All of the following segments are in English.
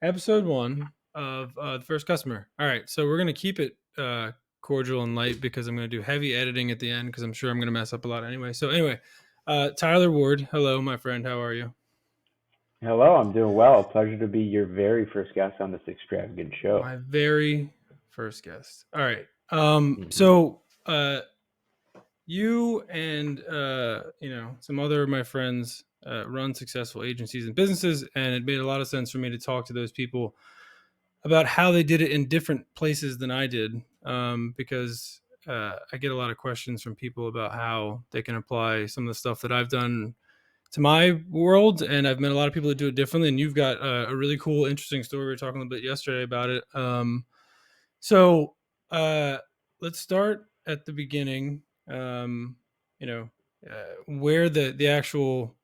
Episode one of the first customer. All right, so we're gonna keep it cordial and light because I'm gonna do heavy editing at the end because I'm sure I'm gonna mess up a lot anyway. So anyway, Tyler Ward, hello, my friend. How are you? Hello, I'm doing well. Pleasure to be your very first guest on this extravagant show. My very first guest. All right. hmm So you and some other of my friends run successful agencies and businesses, and it made a lot of sense for me to talk to those people about how they did it in different places than I did, because I get a lot of questions from people about how they can apply some of the stuff that I've done to my world, and I've met a lot of people that do it differently. And you've got a really cool, interesting story. We were talking a little bit yesterday about it. So uh, let's start at the beginning. Um, you know, where the actual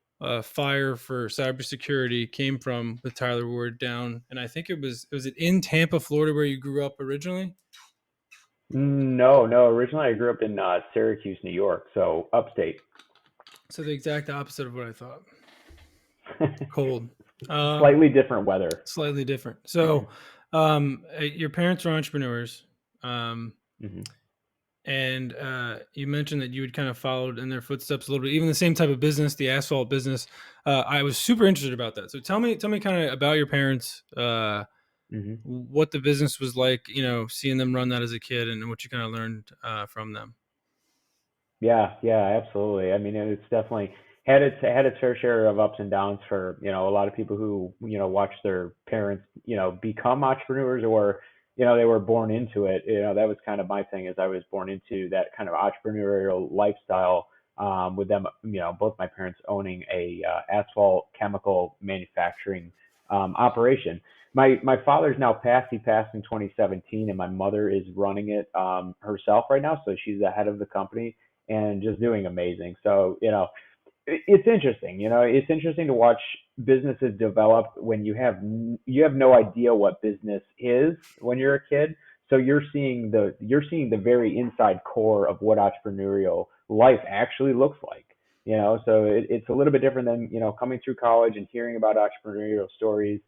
fire for cybersecurity came from with Tyler Ward down, and I think it was it in Tampa, Florida, where you grew up originally. No, no. Originally, I grew up in Syracuse, New York, so upstate. So the exact opposite of what I thought. Cold, Slightly different weather. slightly different. So your parents are entrepreneurs. Um, hmm And you mentioned that you had kind of followed in their footsteps a little bit, even the same type of business, the asphalt business. I was super interested about that. So tell me kind of about your parents, hmm what the business was like, seeing them run that as a kid, and what you kind of learned from them. Yeah, yeah, absolutely. I mean, it's definitely had its fair share of ups and downs for a lot of people who watch their parents become entrepreneurs or they were born into it. That was kind of my thing, is I was born into that kind of entrepreneurial lifestyle, with them, both my parents owning a asphalt chemical manufacturing operation. My father's now passed. He passed in 2017, and my mother is running it herself right now. So she's the head of the company and just doing amazing. So, it's interesting. It's interesting to watch businesses develop when you have no idea what business is when you're a kid. So you're seeing the very inside core of what entrepreneurial life actually looks like. So it's a little bit different than coming through college and hearing about entrepreneurial stories.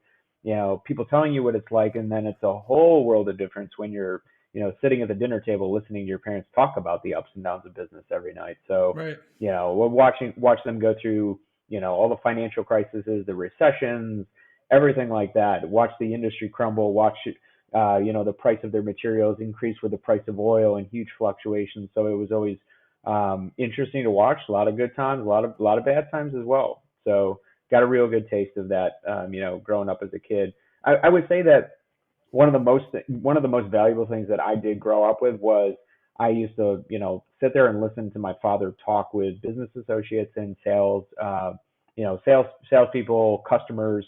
People telling you what it's like, and then it's a whole world of difference when you're sitting at the dinner table listening to your parents talk about the ups and downs of business every night. So, Right. we're watch them go through, all the financial crises, the recessions, everything like that. Watch the industry crumble. Watch, the price of their materials increase with the price of oil and huge fluctuations. So it was always interesting to watch. A lot of good times, a lot of bad times as well. So got a real good taste of that, growing up as a kid. I would say that one of the most valuable things that I did grow up with was I used to sit there and listen to my father talk with business associates and salespeople, customers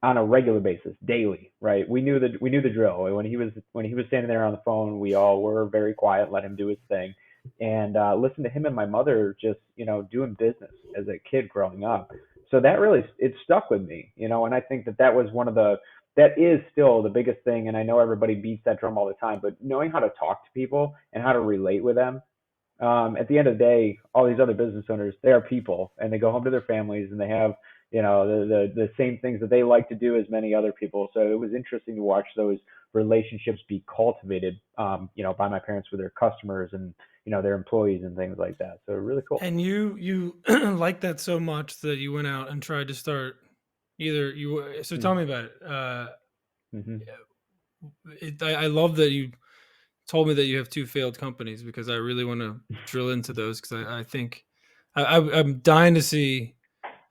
on a regular basis, daily. Right? We knew the drill. When he was standing there on the phone, we all were very quiet, let him do his thing, and listen to him and my mother just doing business as a kid growing up. So that really it stuck with me, and I think that was that is still the biggest thing. And I know everybody beats that drum all the time, but knowing how to talk to people and how to relate with them. At the end of the day, all these other business owners, they are people, and they go home to their families, and they have the same things that they like to do as many other people. So it was interesting to watch those relationships be cultivated, by my parents with their customers and their employees and things like that. So really cool. And you liked that so much that you went out and tried to start either you. So tell Mm-hmm. me about it. Mm-hmm. I love that you told me that you have two failed companies because I really want to drill into those because I think I'm dying to see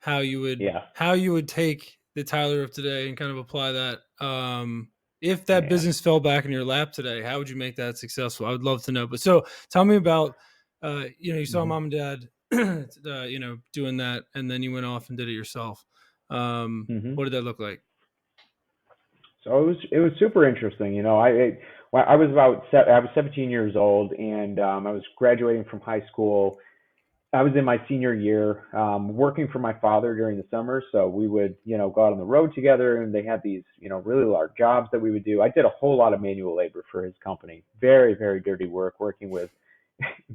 how you would Yeah, take the Tyler of today and kind of apply that. If that yeah. business fell back in your lap today, how would you make that successful? I would love to know. But so tell me about, you saw Mm-hmm. mom and dad, doing that, and then you went off and did it yourself. Mm-hmm. What did that look like? So it was super interesting. When I was 17 years old, and I was graduating from high school. I was in my senior year, working for my father during the summer. So we would, go out on the road together, and they had these, really large jobs that we would do. I did a whole lot of manual labor for his company. Very, very dirty work, working with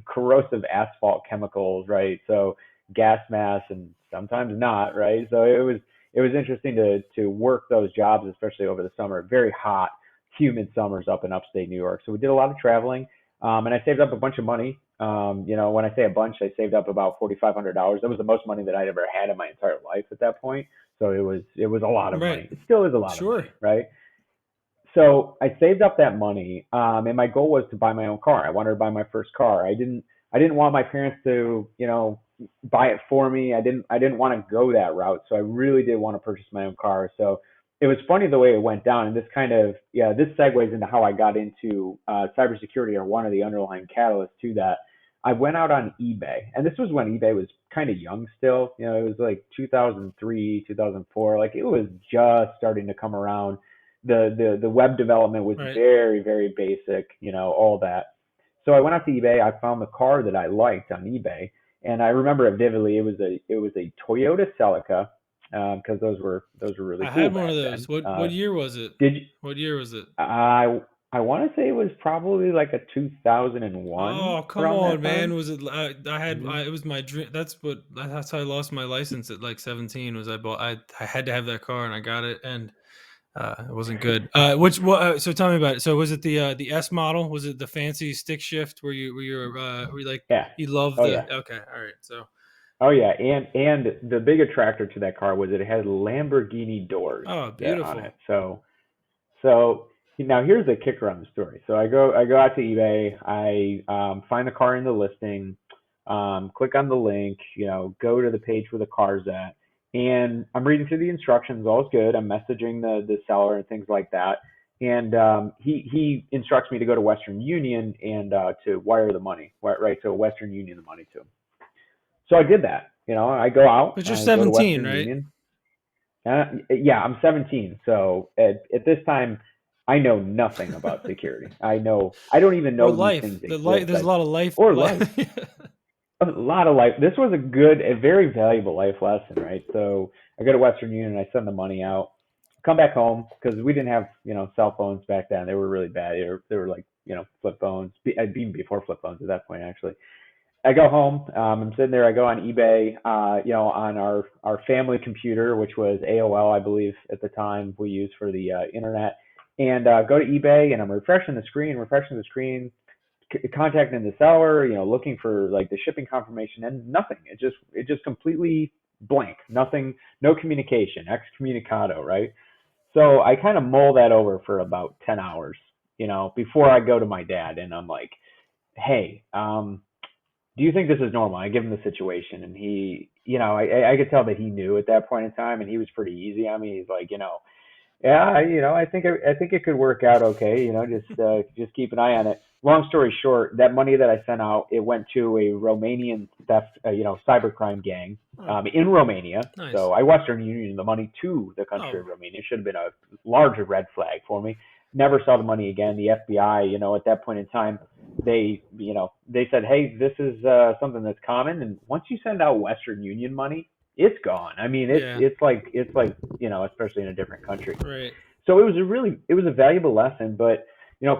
corrosive asphalt chemicals, right? So gas mask and sometimes not, right? So it was interesting to work those jobs, especially over the summer. Very hot, humid summers up in upstate New York. So we did a lot of traveling, and I saved up a bunch of money. When I say a bunch, I saved up about $4,500. That was the most money that I'd ever had in my entire life at that point. So it was a lot of Right. money. It still is a lot of Sure. money, right? So I saved up that money, and my goal was to buy my own car. I wanted to buy my first car. I didn't want my parents to, buy it for me. I didn't want to go that route. So I really did want to purchase my own car. So it was funny the way it went down, and this segues into how I got into cybersecurity, or one of the underlying catalysts to that. I went out on eBay, and this was when eBay was kind of young still. It was like 2003, 2004. Like, it was just starting to come around. The web development was Right. very, very basic, all that. So I went out to eBay. I found the car that I liked on eBay, and I remember it vividly. It was a Toyota Celica, because those were really I cool had one back of those. then. What year was it? Did you, What year was it? I want to say it was probably like a 2001, Oh, come around on, that man. time. Was it I had Hmm. it was my dream. That's how I lost my license at like 17. Was I had to have that car and I got it, and it wasn't good. So tell me about it. So was it the S model? Was it the fancy stick shift where you like Yeah. you love Oh the yeah. okay, all right. So Oh yeah. And the big attractor to that car was it had Lamborghini doors oh, that on it. beautiful. So now here's the kicker on the story. So I go out to eBay. I find the car in the listing, click on the link, go to the page where the car's at, and I'm reading through the instructions. All's good. I'm messaging the seller and things like that. And he instructs me to go to Western Union and to wire the money, right? So Western Union the money to him. So I did that. I go out, But you're I go to 17, Western right? Union. Yeah, I'm 17. So at this time, I know nothing about security. I don't even Or know these life. things exist. There's a lot of life Or life. life, a lot of life. This was a very valuable life lesson, right? So I go to Western Union, I send the money out, come back home because we didn't have cell phones back then. They were really bad. They were like flip phones, even before flip phones at that point actually. I go home. I'm sitting there. I go on eBay, on our family computer, which was AOL, I believe, at the time we used for the internet, and go to eBay, and I'm refreshing the screen, contacting the seller, looking for like the shipping confirmation, and nothing. It just completely blank. Nothing. No communication. Excommunicado. Right. So I kind of mull that over for about 10 hours, before I go to my dad, and I'm like, hey, do you think this is normal? I give him the situation, and he, I could tell that he knew at that point in time, and he was pretty easy on me. He's like, yeah, I think it could work out okay. Just keep an eye on it. Long story short, that money that I sent out, it went to a Romanian theft, cybercrime gang, Oh, in Romania. nice. So I Western Union the money to the country Oh, of Romania. Should have been a larger red flag for me. Never saw the money again. The FBI, at that point in time, they said, hey, this is something that's common, and once you send out Western Union money, it's gone. I mean, it's yeah. it's like it's like especially in a different country. Right. So it was a valuable lesson, but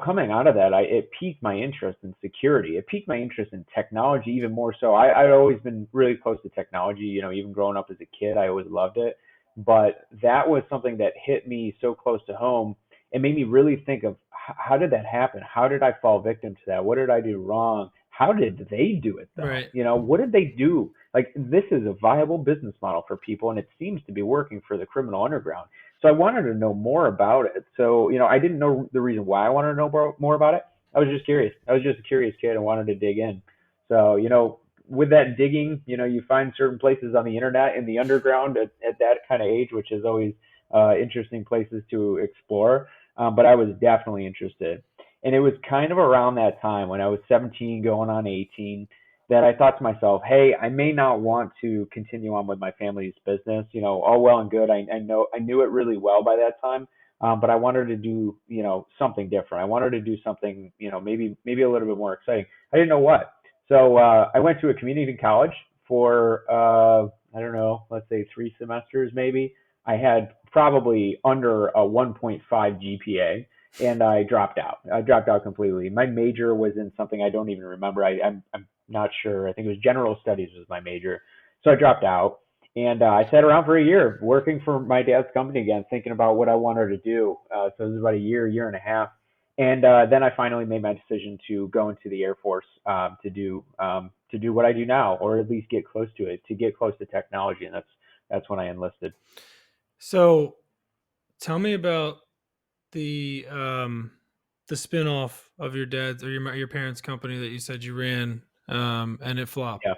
coming out of that, it piqued my interest in security. It piqued my interest in technology even more so. I'd always been really close to technology. Even growing up as a kid, I always loved it. But that was something that hit me so close to home. It made me really think of how did that happen? How did I fall victim to that? What did I do wrong? How did they do it though? Right. What did they do? Like, this is a viable business model for people, and it seems to be working for the criminal underground. So I wanted to know more about it. So, I didn't know the reason why I wanted to know more about it. I was just curious. I was just a curious kid and wanted to dig in. So, with that digging, you find certain places on the internet in the underground at that kind of age, which is always interesting places to explore. But I was definitely interested. And it was kind of around that time when I was 17 going on 18 that I thought to myself, hey, I may not want to continue on with my family's business. All well and good. I knew it really well by that time, but I wanted to do something different. I wanted to do something maybe a little bit more exciting. I didn't know what. So I went to a community college for I don't know, let's say 3 semesters maybe. I had probably under a 1.5 GPA, and I dropped out. I dropped out completely. My major was in something I don't even remember. I'm not sure. I think it was general studies was my major. So I dropped out. And I sat around for a year working for my dad's company again, thinking about what I wanted to do. So it was about a year and a half. And then I finally made my decision to go into the Air Force to do what I do now, or at least get close to it, to get close to technology. And that's when I enlisted. So tell me about the um the spin-off of your dad's or your parents' company that you said you ran, and it flopped. Yeah.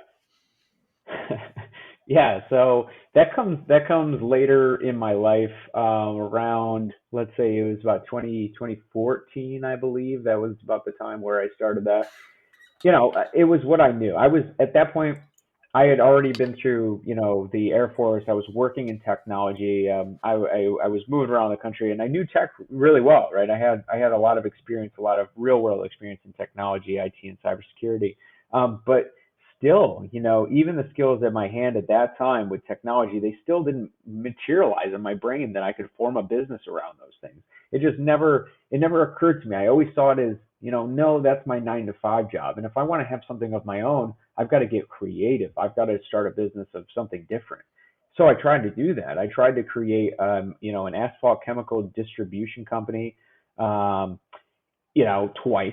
Yeah, so that comes later in my life, around, let's say it was about 2014, I believe. That was about the time where I started that. It was what I knew. I was at that point. I had already been through, the Air Force. I was working in technology. I was moving around the country, and I knew tech really well, right? I had a lot of experience, a lot of real world experience in technology, IT, and cybersecurity. But still, even the skills at my hand at that time with technology, they still didn't materialize in my brain that I could form a business around those things. It never occurred to me. I always saw it as, no, that's my 9 to 5 job. And if I want to have something of my own, I've got to get creative. I've got to start a business of something different. So I tried to do that. I tried to create, an asphalt chemical distribution company, um, twice.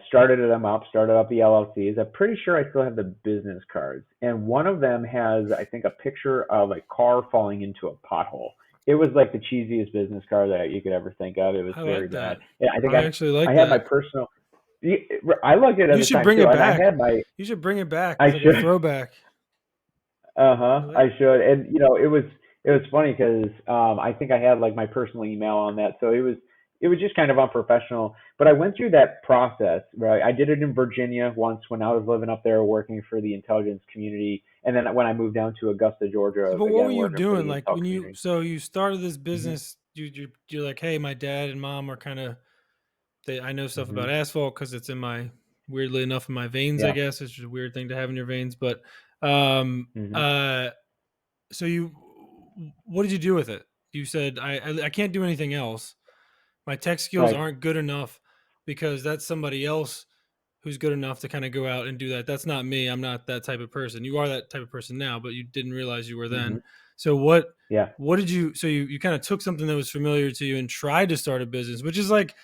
Started up the LLCs. I'm pretty sure I still have the business cards. And one of them has, I think, a picture of a car falling into a pothole. It was like the cheesiest business card that you could ever think of. It was I very like bad. that. Yeah, I think I actually I like had my that. personal. I liked it at You the should time bring too, it and I back. had my. You should bring it back I as like a should. throwback. I like I should. And it was funny because I think I had like my personal email on that, so it was just kind of unprofessional. But I went through that process, right? I did it in Virginia once when I was living up there working for the intelligence community, and then when I moved down to Augusta, So, Georgia, but what were again you working for doing? the Like intel when you community. so you started this Hmm. business, you're like, hey, my dad and mom are kind of they. I know stuff Hmm. about asphalt because it's in my weirdly enough in my veins. I Yeah. guess it's just a weird thing to have in your veins. But um Hmm. uh, so what did you do with it? You said I can't do anything else. My tech skills Right. aren't good enough because that's somebody else who's good enough to kind of go out and do that. That's not me. I'm not that type of person. You are that type of person now, but you didn't realize you were Hmm. then. So Yeah. what did you so you kind of took something that was familiar to you and tried to start a business, which is like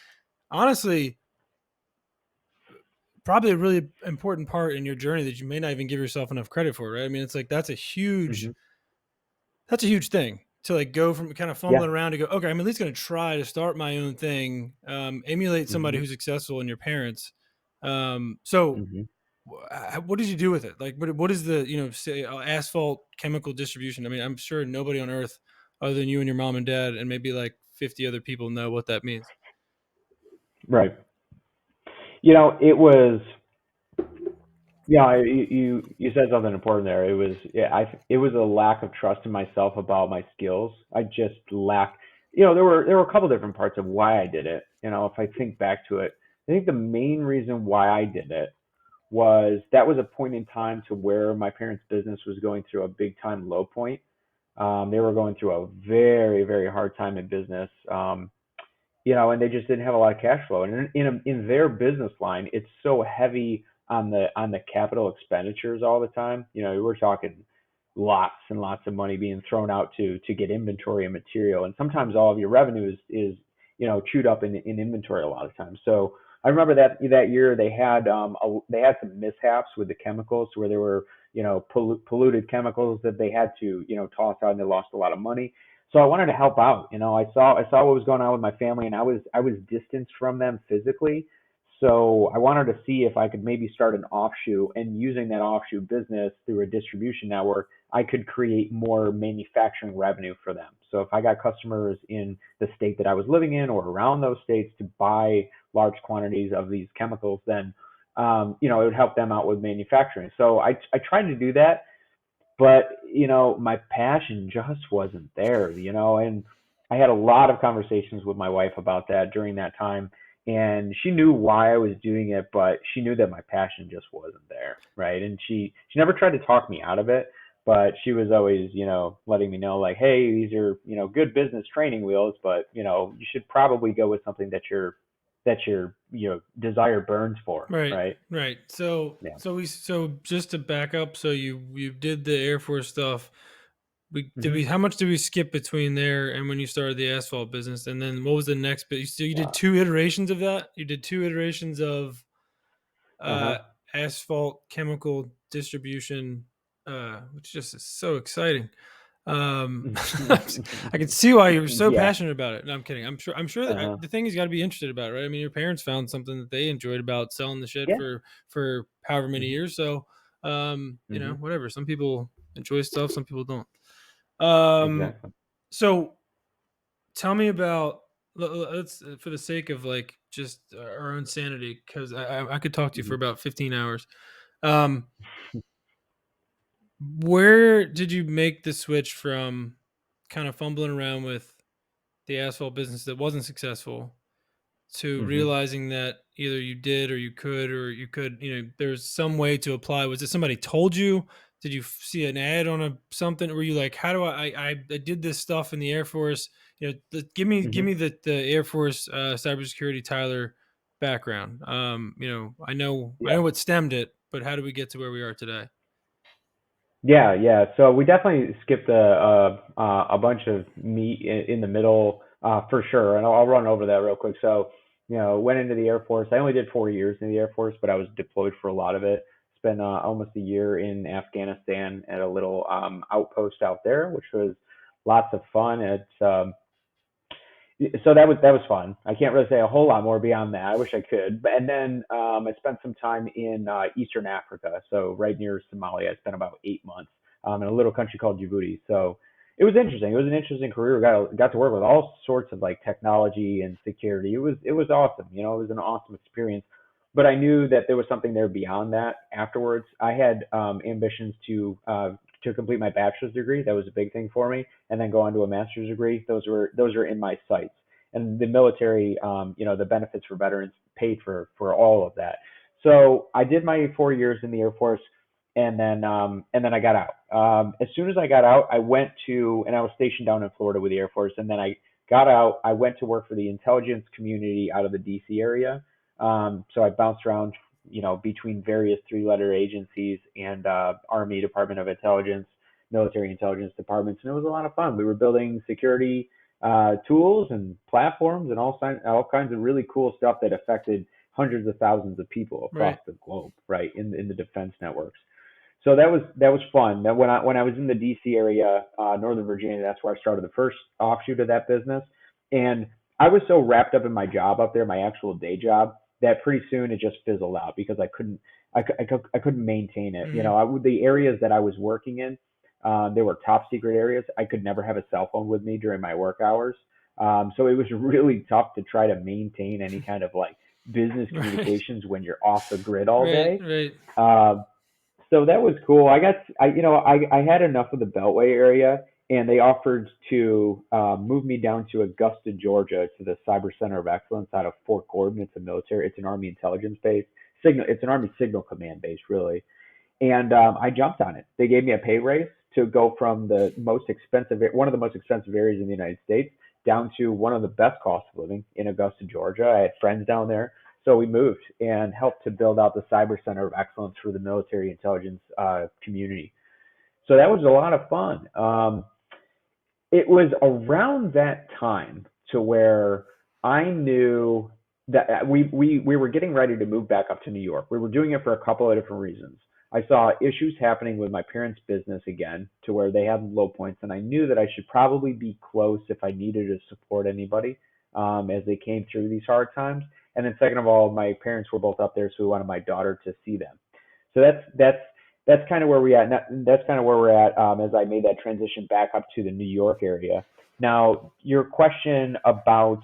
honestly probably a really important part in your journey that you may not even give yourself enough credit for, right? I mean, it's like Hmm. that's a huge thing to like go from kind of Yeah. fumbling around to go, okay, I'm at least going to try to start my own thing, emulate somebody Hmm. who's successful in your parents. So Hmm. what did you do with it? Like, what is the, say asphalt chemical distribution? I mean, I'm sure nobody on earth other than you and your mom and dad and maybe like 50 other people know what that means. Right. It was. Yeah, you said something important there. It was, yeah, it was a lack of trust in myself about my skills. I just lacked. There were a couple different parts of why I did it. If I think back to it, I think the main reason why I did it was that was a point in time to where my parents' business was going through a big time low point. They were going through a very, very hard time in business. And they just didn't have a lot of cash flow. And in their business line, it's so heavy on the capital expenditures all the time. We're talking lots and lots of money being thrown out to get inventory and material, and sometimes all of your revenue is chewed up in inventory a lot of times. So I remember that year they had some mishaps with the chemicals where there were polluted chemicals that they had to toss out, and they lost a lot of money. So I wanted to help out. I saw what was going on with my family, and I was distanced from them physically. So I wanted to see if I could maybe start an offshoot, and using that offshoot business through a distribution network, I could create more manufacturing revenue for them. So if I got customers in the state that I was living in or around those states to buy large quantities of these chemicals, then it would help them out with manufacturing. So I tried to do that, but my passion just wasn't there, and I had a lot of conversations with my wife about that during that time, and she knew why I was doing it, but she knew that my passion just wasn't there, right? And she never tried to talk me out of it, but she was always letting me know, like, hey, these are good business training wheels, but you should probably go with something that your desire burns for, Right, right? right. So Yeah. so just to back up, so you did the Air Force stuff. Hmm. how much did we skip between there and when you started the asphalt business? And then what was the next bit? So you did Yeah. two iterations of that? You did two iterations of uh, Uh-huh. asphalt chemical distribution, which just is so exciting. I can see why you're so Yeah. passionate about it. No, I'm kidding. I'm sure that Uh-huh. the thing is got to be interested about it, right? I mean, your parents found something that they enjoyed about selling the shit Yeah. for however many Hmm. years. So, Hmm. whatever. Some people enjoy stuff, some people don't. Um, Exactly. so tell me about let's for the sake of like just our own sanity, because I could talk to you for Hmm. about 15 hours. Um, where did you make the switch from kind of fumbling around with the asphalt business that wasn't successful to Hmm. realizing that either you did or you could, there's some way to apply? Was it somebody told you? Did you see an ad on a something? Were you like, how do I did this stuff in the Air Force? Give Hmm. me the Air Force cybersecurity Tyler background. I know Yeah. what stemmed it, but how do we get to where we are today? Yeah, yeah. So we definitely skipped a bunch of meat in the middle, for sure. And I'll run over that real quick. So, went into the Air Force. I only did 4 years in the Air Force, but I was deployed for a lot of it. Spent almost a year in Afghanistan at a little outpost out there, which was lots of fun. So that was fun. I can't really say a whole lot more beyond that. I wish I could. And then I spent some time in Eastern Africa, so right near Somalia. I spent about 8 months in a little country called Djibouti. So it was interesting. It was an interesting career. Got to work with all sorts of like technology and security. It was awesome. It was an awesome experience. But I knew that there was something there beyond that. Afterwards, I had ambitions to complete my bachelor's degree. That was a big thing for me, and then go on to a master's degree. Those were in my sights. And the military, the benefits for veterans paid for all of that. So I did my 4 years in the Air Force, and then I got out. As soon as I got out, and I was stationed down in Florida with the Air Force, and then I got out. I went to work for the intelligence community out of the DC area. So I bounced around, between various three-letter agencies and Army Department of Intelligence, military intelligence departments, and it was a lot of fun. We were building security tools and platforms and all kinds of really cool stuff that affected hundreds of thousands of people across Right. the globe, right, in the defense networks. So that was fun. That when I was in the D.C. area, Northern Virginia, that's where I started the first offshoot of that business. And I was so wrapped up in my job up there, my actual day job, that pretty soon it just fizzled out because I couldn't maintain it. Hmm. The areas that I was working in, they were top secret areas. I could never have a cell phone with me during my work hours. So it was really tough to try to maintain any kind of like business Right. communications when you're off the grid all Right. day. Right. Um, so that was cool. I had enough of the Beltway area, and they offered to move me down to Augusta, Georgia, to the Cyber Center of Excellence out of Fort Gordon. It's an Army intelligence base, it's an Army signal command base, really. And I jumped on it. They gave me a pay raise to go from one of the most expensive areas in the United States, down to one of the best cost of living in Augusta, Georgia. I had friends down there, so we moved and helped to build out the Cyber Center of Excellence for the military intelligence community. So that was a lot of fun. It was around that time to where I knew that we were getting ready to move back up to New York. We were doing it for a couple of different reasons. I saw issues happening with my parents' business again to where they had low points, and I knew that I should probably be close if I needed to support anybody as they came through these hard times. And then second of all, my parents were both up there, so we wanted my daughter to see them. So that's kind of where we at. That's kind of where we're at as I made that transition back up to the New York area. Now, your question about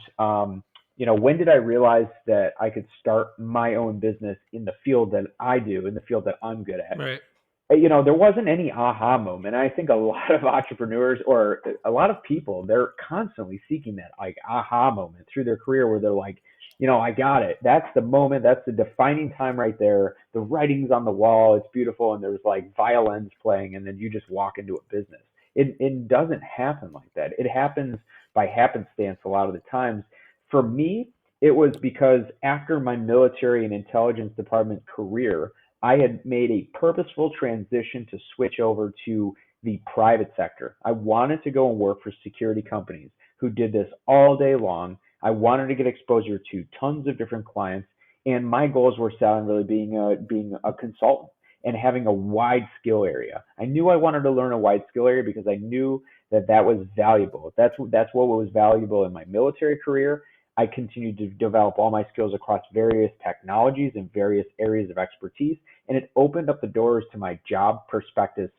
when did I realize that I could start my own business in the field that I do, in the field that I'm good at? Right. There wasn't any aha moment. I think a lot of entrepreneurs or a lot of people, they're constantly seeking that like aha moment through their career where they're like, I got it. That's the moment. That's the defining time right there. The writing's on the wall. It's beautiful. And there's like violins playing. And then you just walk into a business. It doesn't happen like that. It happens by happenstance a lot of the times. For me, it was because after my military and intelligence department career, I had made a purposeful transition to switch over to the private sector. I wanted to go and work for security companies who did this all day long. I wanted to get exposure to tons of different clients, and my goals were set on really being a consultant and having a wide skill area. I knew I wanted to learn a wide skill area because I knew that that was valuable. That's what was valuable in my military career. I continued to develop all my skills across various technologies and various areas of expertise, and it opened up the doors to my job perspectives,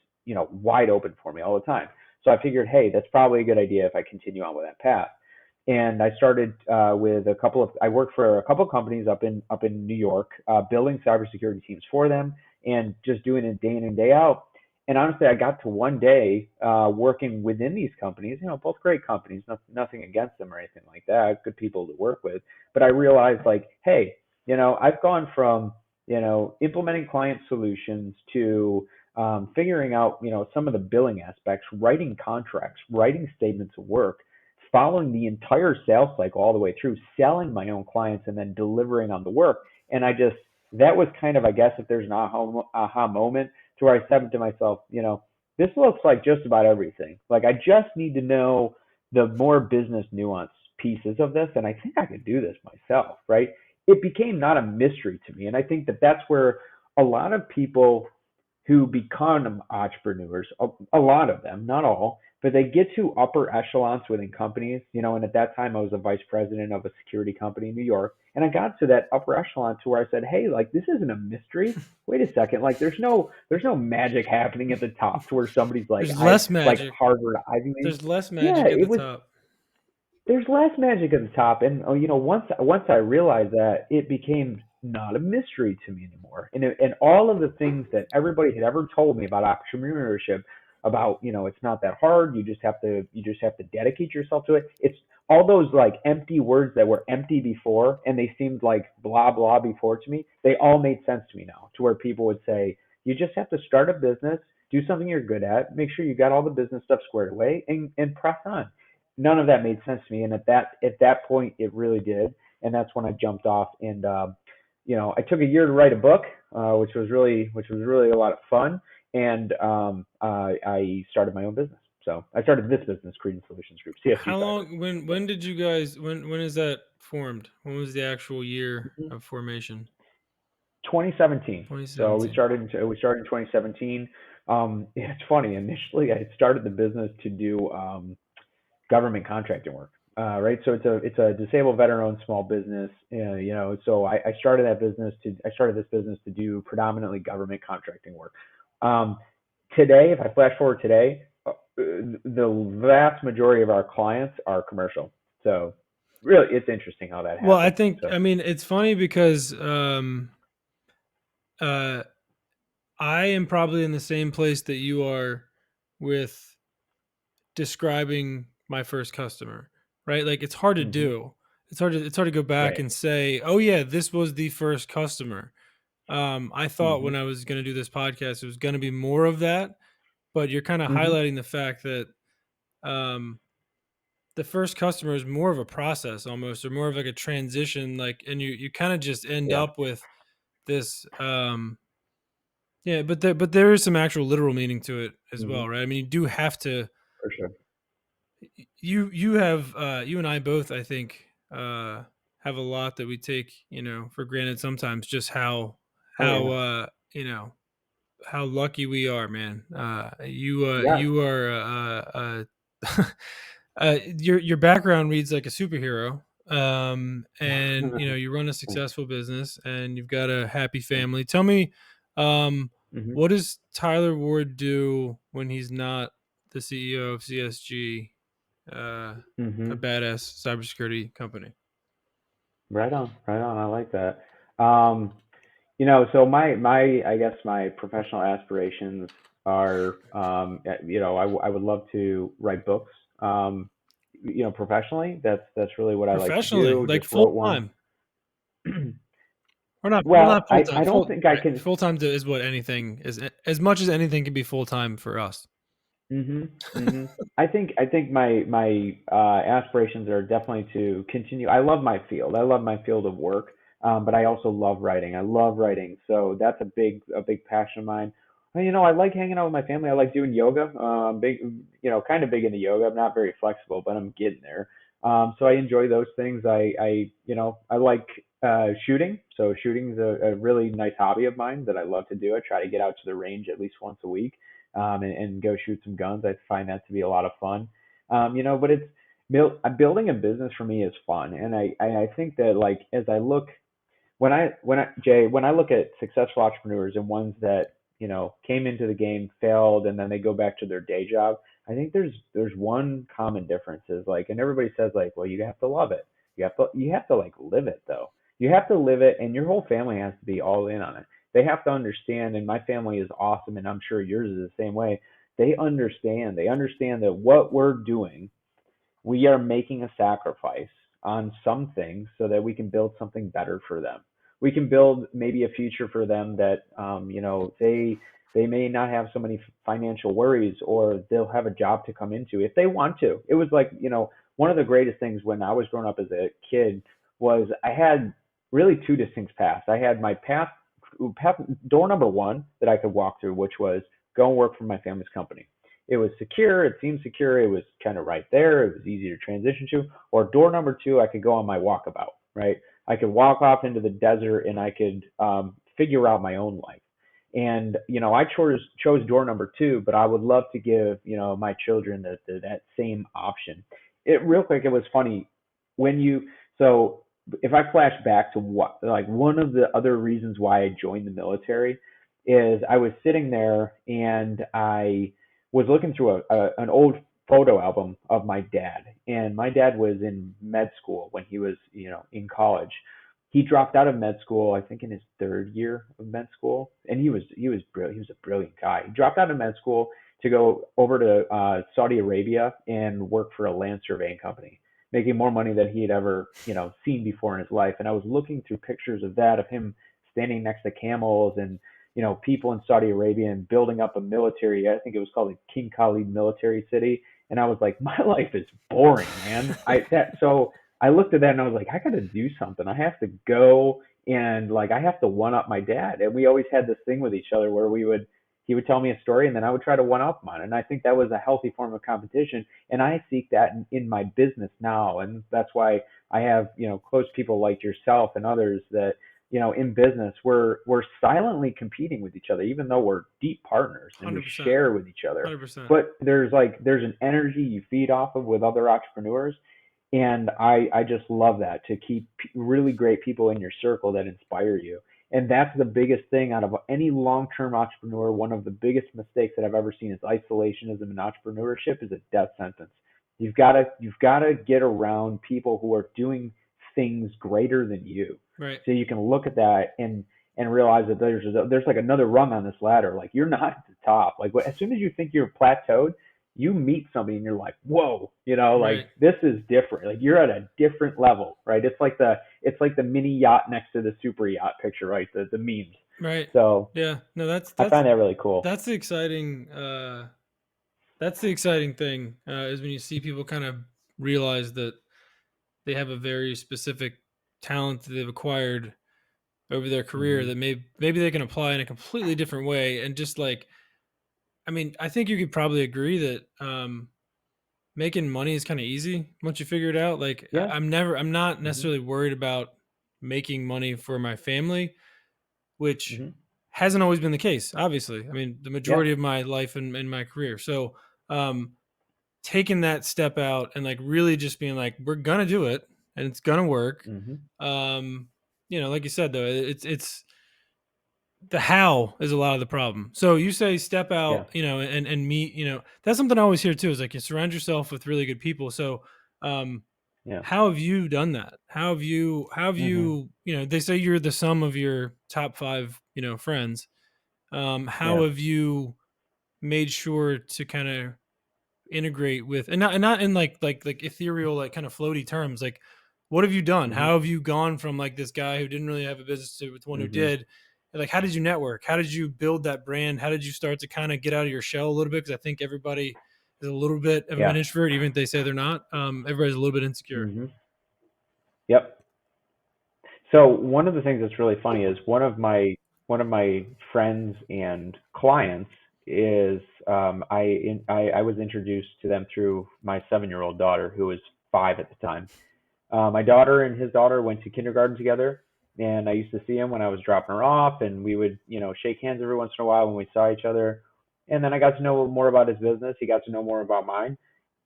wide open for me all the time. So I figured, hey, that's probably a good idea if I continue on with that path. And I started with I worked for a couple of companies up in New York, building cybersecurity teams for them, and just doing it day in and day out. And honestly, I got to one day working within these companies, both great companies, nothing against them or anything like that, good people to work with. But I realized, like, hey, I've gone from, implementing client solutions to figuring out, some of the billing aspects, writing contracts, writing statements of work, following the entire sales cycle all the way through, selling my own clients, and then delivering on the work. And that was kind of, I guess, if there's an aha moment to where I said to myself, this looks like just about everything. Like, I just need to know the more business nuance pieces of this, and I think I could do this myself, right? It became not a mystery to me. And I think that that's where a lot of people who become entrepreneurs, a lot of them, not all, but they get to upper echelons within companies, and at that time I was a vice president of a security company in New York. And I got to that upper echelon to where I said, hey, like, this isn't a mystery. Wait a second. Like, there's no magic happening at the top to where somebody's like, There's I less like magic. Harvard, Ivy League. There's less Yeah, magic at it the was, top. there's less magic at the top. And once I realized that, it became not a mystery to me anymore. And all of the things that everybody had ever told me about entrepreneurship, about, it's not that hard. You just have to dedicate yourself to it. It's all those, like, empty words that were empty before, and they seemed like blah blah before to me. They all made sense to me now, to where people would say, you just have to start a business, do something you're good at, make sure you got all the business stuff squared away, and press on. None of that made sense to me, and at that point it really did. And that's when I jumped off. And I took a year to write a book, which was really a lot of fun. And I started my own business. So I started this business, Credence Solutions Group, CSG How Cyber. long? When did you guys? When is that formed? When was the actual year Mhm. of formation? 2017. So we 2017. started in, we started in 2017. It's funny. Initially, I started the business to do government contracting work. Right. So it's a disabled veteran-owned small business. So I started this business to do predominantly government contracting work. Um, Today, if I flash forward today, the vast majority of our clients are commercial. So really, it's interesting how that Well, I happened. think, So. I mean, it's funny because uh, I am probably in the same place that you are with describing my first customer, right? Like, it's hard to Hmm. do. It's hard to go back Right. and say, oh yeah, this was the first customer. I thought Hmm. when I was going to do this podcast, it was going to be more of that, but you're kind of Hmm. highlighting the fact that um, the first customer is more of a process almost, or more of like a transition, like, and you kind of just end Yeah. up with this. Yeah, but there is some actual literal meaning to it as well, Hmm. right? I mean, you do have to. For sure. You and I both, I think, have a lot that we take, for granted sometimes, just how Oh how yeah. uh you know how lucky we are, man. You Yes. you are your background reads like a superhero. And you run a successful business and you've got a happy family. Tell me, Hmm. what does Tyler Ward do when he's not the CEO of CSG, a Hmm. badass cybersecurity company? Right on. Right on. I like that. Um, so my I guess my professional aspirations are, I would love to write books. Professionally, that's really what I like to Professionally, do. like Just full wrote one. time, or not? Well, Well, not full I time. don't Full think I right. can. Full time is what anything is. As much as anything can be full time for us. Mhm. Mhm. I think my aspirations are definitely to continue. I love my field. I love my field of work. But I also love writing. I love writing. So that's a big passion of mine. I like hanging out with my family. I like doing yoga. Big, kind of big into yoga. I'm not very flexible, but I'm getting there. So I enjoy those things. I like shooting. So shooting is a really nice hobby of mine that I love to do. I try to get out to the range at least once a week, and go shoot some guns. I find that to be a lot of fun. But building a business for me is fun, and I think that, like, as I look when I look at successful entrepreneurs and ones that came into the game, failed, and then they go back to their day job, I think there's one common difference is, like, and everybody says, like, well, you have to love it. You have to like live it though. You have to live it, and your whole family has to be all in on it. They have to understand, and my family is awesome, and I'm sure yours is the same way. They understand. They understand that what we're doing, we are making a sacrifice on some things so that we can build something better for them. We can build maybe a future for them that, they may not have so many financial worries, or they'll have a job to come into if they want to. It was like, one of the greatest things when I was growing up as a kid was I had really two distinct paths. I had my path door number one that I could walk through, which was go and work for my family's company. It was secure. It seemed secure. It was kind of right there. It was easy to transition to. Or door number two, I could go on my walkabout, right? I could walk off into the desert, and I could figure out my own life. And I chose door number two, but I would love to give my children that same option. It real quick, it was funny when you so if I flash back to what, like, one of the other reasons why I joined the military is I was sitting there and I was looking through an old photo album of my dad, and my dad was in med school when he was in college. He dropped out of med school, I think, in his third year of med school, and he was brilliant. He was a brilliant guy. He dropped out of med school to go over to Saudi Arabia and work for a land surveying company, making more money than he had ever seen before in his life. And I was looking through pictures of that, of him standing next to camels and people in Saudi Arabia and building up a military. I think it was called the King Khalid Military City. And I was like, my life is boring, man. So I looked at that and I was like, I got to do something. I have to go, and, like, I have to one up my dad. And we always had this thing with each other where he would tell me a story, and then I would try to one up him on it. And I think that was a healthy form of competition. And I seek that in my business now. And that's why I have, close people like yourself and others that, in business, we're silently competing with each other, even though we're deep partners and we 100%. share with each other. 100%. But there's an energy you feed off of with other entrepreneurs, and I just love that, to keep really great people in your circle that inspire you. And that's the biggest thing out of any long-term entrepreneur. One of the biggest mistakes that I've ever seen is isolationism in entrepreneurship is a death sentence. You've got to get around people who are doing things greater than you, Right. so you can look at that and realize that there's like another rung on this ladder. Like, you're not at the top. Like, as soon as you think you're plateaued, you meet somebody and you're like, whoa, like, Right. this is different. Like, you're at a different level, right? It's like the mini yacht next to the super yacht picture, right? The memes. Right. So Yeah. No, I find that really cool. that's the exciting that's the exciting thing, is when you see people kind of realize that they have a very specific talent that they've acquired over their career Hmm. that maybe they can apply in a completely different way. And just like, I mean, I think you could probably agree that making money is kind of easy once you figure it out. Like, Yeah. I'm not Hmm. necessarily worried about making money for my family, which Hmm. hasn't always been the case, obviously. I mean, the Yeah. majority of my life and in my career. So, um, taking that step out and, like, really just being like, we're gonna do it and it's gonna work. Hmm. Um, like you said though, it's the how is a lot of the problem. So you say step Yeah. out, and meet, that's something I always hear too, is like, you surround yourself with really good people. So, um, Yeah. how have you done that? Hmm. They say you're the sum of your top five, friends. How Yeah. have you made sure to kind of integrate with, and not in like ethereal, like, kind of floaty terms, like, what have you done? Hmm. How have you gone from, like, this guy who didn't really have a business to one who Hmm. did? And, like, how did you network? How did you build that brand? How did you start to kind of get out of your shell a little bit? Because I think everybody is a little bit of an Yeah. introvert, even if they say they're not. Everybody's a little bit insecure. Hmm. Yep. So one of the things that's really funny is one of my one of my friends and clients is I was introduced to them through my 7-year-old daughter, who was 5 at the time. My daughter and his daughter went to kindergarten together, and I used to see him when I was dropping her off, and we would, shake hands every once in a while when we saw each other. And then I got to know more about his business. He got to know more about mine.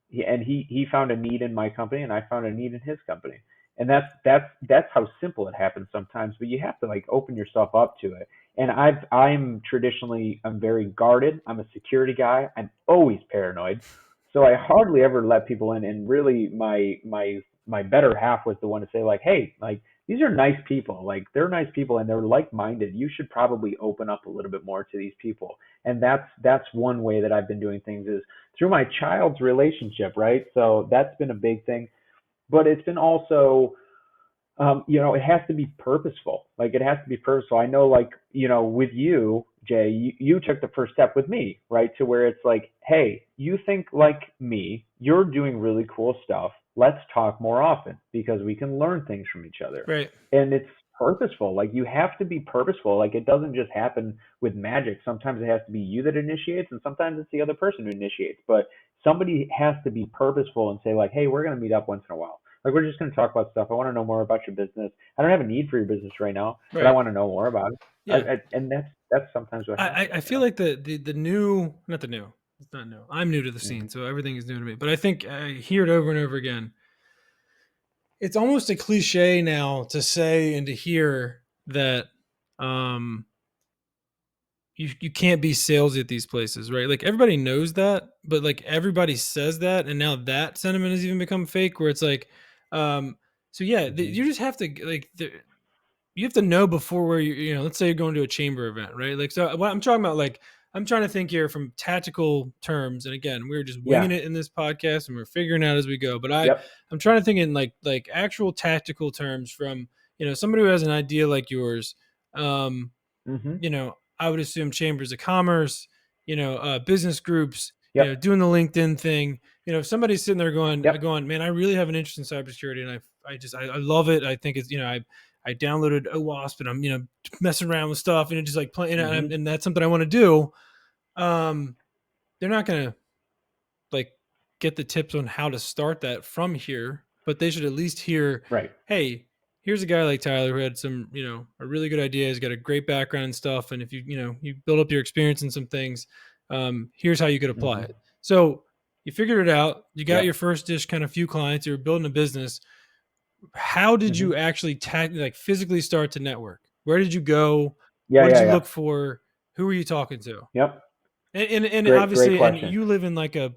He found a need in my company, and I found a need in his company. And that's how simple it happens sometimes. But you have to like open yourself up to it. And I'm very guarded. I'm a security guy. I'm always paranoid, so I hardly ever let people in. And really, my better half was the one to say like, hey, like these are nice people. Like they're nice people and they're like minded. You should probably open up a little bit more to these people. And that's one way that I've been doing things is through my child's relationship, right? So that's been a big thing. But it's been also, it has to be purposeful. Like it has to be purposeful. I know, like, with you, Jay, you took the first step with me, right? To where it's like, hey, you think like me, you're doing really cool stuff. Let's talk more often because we can learn things from each other. Right. And it's purposeful. Like you have to be purposeful. Like it doesn't just happen with magic. Sometimes it has to be you that initiates, and sometimes it's the other person who initiates. But somebody has to be purposeful and say like, hey, we're going to meet up once in a while. Like we're just going to talk about stuff. I want to know more about your business. I don't have a need for your business right now, but I Right. want to know more about it. Yeah. And that's sometimes what happens. I feel like the new, not the new, it's not new. I'm new to the Hmm. scene, so everything is new to me. But I think I hear it over and over again. It's almost a cliche now to say and to hear that um you can't be salesy at these places, right? Like everybody knows that, but like everybody says that, and now that sentiment has even become fake. Where it's like, um, so yeah, Hmm. you just have to you have to know before where let's say you're going to a chamber event, right? Like, so what I'm talking about, like, I'm trying to think here from tactical terms. And again, we're just winging Yeah. it in this podcast and we're figuring out as we go. But Yep. I'm trying to think in like actual tactical terms from, somebody who has an idea like yours. Um, Hmm. I would assume chambers of commerce, business groups, Yep. doing the LinkedIn thing. If somebody's sitting there Yep. going, man, I really have an interest in cybersecurity, and I love it. I think it's, I downloaded OWASP and I'm, messing around with stuff and it just like playing, Hmm. and that's something I want to do. Um, they're not gonna like get the tips on how to start that from here, but they should at least hear, Right. hey, here's a guy like Tyler who had some, a really good idea. He's got a great background and stuff. And if you build up your experience in some things, here's how you could apply Hmm. it. So you figured it out. You got your Yep. first dish, kind of few clients. You were building a business. How did Hmm. you actually like physically start to network? Where did you go? Yeah. What did Yeah. you Yeah. look for? Who were you talking to? Yep. And Great obviously, and question. you live in like a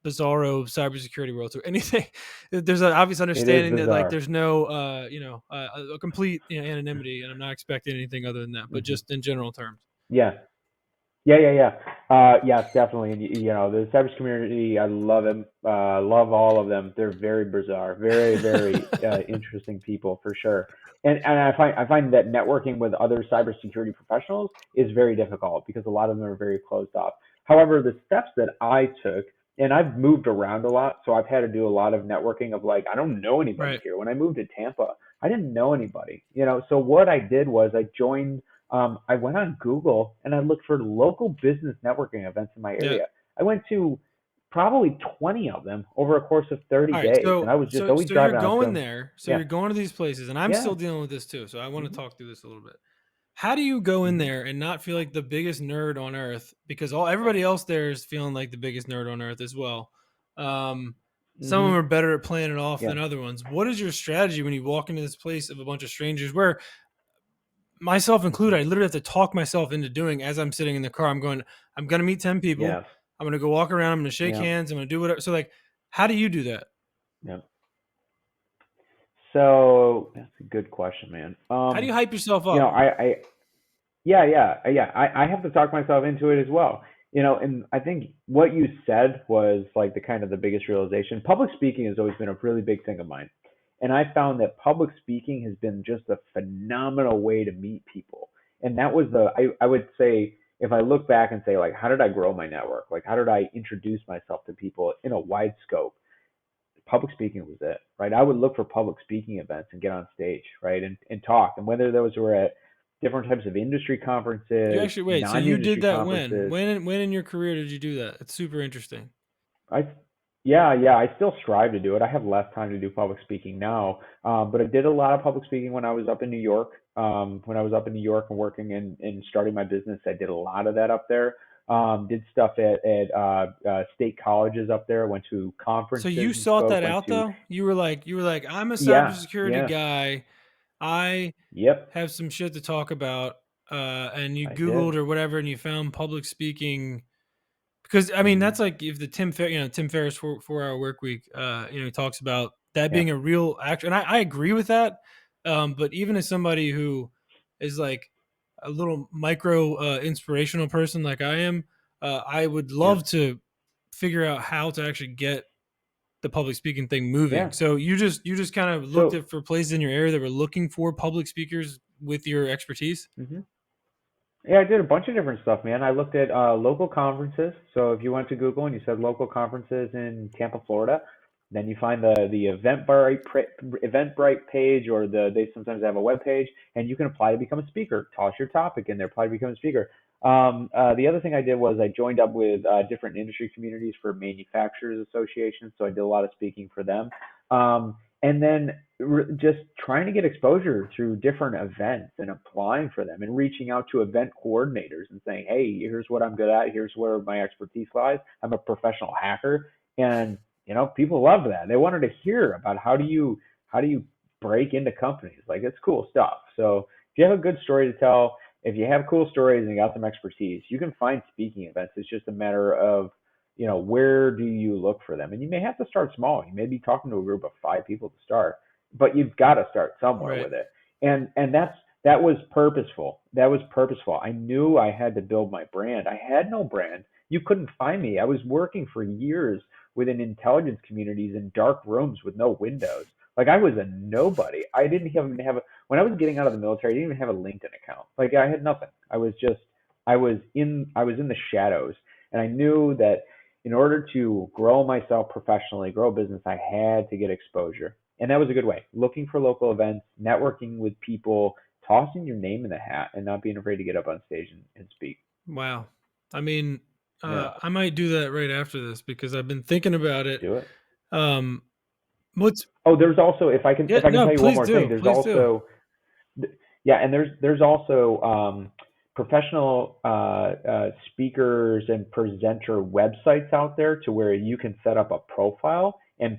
bizarro cybersecurity world. So anything, there's an obvious It is understanding that like bizarre. there's no a complete anonymity, and I'm not expecting anything other than that. But Hmm. just in general terms, Yeah. Yeah, yeah, yeah. Yes, definitely. And the cyber community, I love them. Love all of them. They're very bizarre, very, very interesting people for sure. And I find that networking with other cybersecurity professionals is very difficult because a lot of them are very closed off. However, the steps that I took, and I've moved around a lot, so I've had to do a lot of networking of like I don't know anybody right? here. When I moved to Tampa, I didn't know anybody. So what I did was I joined I went on Google and I looked for local business networking events in my Yeah. area. I went to probably 20 of them over a course of 30 All right. days, and So I was just so always so you're driving out to going them. there. So Yeah, you're going to these places, and I'm yeah, still dealing with this too. So I want to hmm, talk through this a little bit. How do you go in hmm, there and not feel like the biggest nerd on earth because all everybody else there is feeling like the biggest nerd on earth as well? Um, some of hmm, them are better at playing it off yeah, than other ones. What is your strategy when you walk into this place of a bunch of strangers where myself included, hmm, I literally have to talk myself into doing as I'm sitting in the car, I'm gonna meet 10 people. yes, I'm gonna go walk around, I'm gonna shake yeah, hands, I'm gonna do whatever. So like, how do you do that? yeah. So that's a good question, man. How do you hype yourself You know, up? I Yeah, yeah, yeah. I have to talk myself into it as well. And I think what you said was like the kind of the biggest realization. Public speaking has always been a really big thing of mine. And I found that public speaking has been just a phenomenal way to meet people. And that was I would say, if I look back and say, like, how did I grow my network? Like, how did I introduce myself to people in a wide scope? Public speaking was it, right? I would look for public speaking events and get on stage, right? And talk. And whether those were at different types of industry You conferences, actually wait. So you did non-industry that when? conferences. When in your career did you do that? It's super interesting. I Yeah, yeah, I still strive to do it. I have less time to do public speaking now, but I did a lot of public speaking when I was up in New York. When I was up in New York and working and starting my business, I did a lot of that up there. Did stuff at state colleges up there. Went to So conferences you and sought spoke. that Went out to though. You were like, I'm a Yeah, cybersecurity yeah, guy. I yep, have some shit to talk about. And you I Googled did. or whatever, and you found public speaking. Because I mean, Hmm. that's like if the Tim Ferriss 4 Hour Work Week, he talks about that Yeah, being a real actor, and I agree with that. But even as somebody who is like a little micro inspirational person like I am, I would yeah, love to figure out how to actually get the public speaking thing moving. yeah. So you just kind of looked So. at for places in your area that were looking for public speakers with your expertise. Mhm. Yeah, I did a bunch of different stuff, man. I looked at local conferences. So if you went to Google and you said local conferences in Tampa, Florida, then you find the Eventbrite page, or they sometimes have a web page, and you can apply to become a speaker. Toss your topic in there, apply to become a speaker. The other thing I did was I joined up with different industry communities for manufacturers associations. So I did a lot of speaking for them. And then just trying to get exposure through different events and applying for them and reaching out to event coordinators and saying, hey, here's what I'm good at. Here's where my expertise lies. I'm a professional hacker. And, people love that. They wanted to hear about how do you break into companies. Like, it's cool stuff. So if you have a good story to tell, if you have cool stories and you got some expertise, you can find speaking events. It's just a matter of where do you look for them? And you may have to start small. You may be talking to a group of 5 people to start, but you've got to start somewhere Right. with it. And that was purposeful. That was purposeful. I knew I had to build my brand. I had no brand. You couldn't find me. I was working for years within intelligence communities in dark rooms with no windows. Like, I was a nobody. I didn't even have when I was getting out of the military, I didn't even have a LinkedIn account. Like, I had nothing. I was in the shadows, and I knew that in order to grow myself professionally, grow a business, I had to get exposure. And that was a good way. Looking for local events, networking with people, tossing your name in the hat, and not being afraid to get up on stage and speak. Wow. I mean, Yeah, I might do that right after this because I've been thinking about it. do it. Um, what's Oh, there's also, if I can yeah, if I can no, tell you one please more thing, do, there's please do. also yeah, and there's also professional speakers and presenter websites out there to where you can set up a profile, and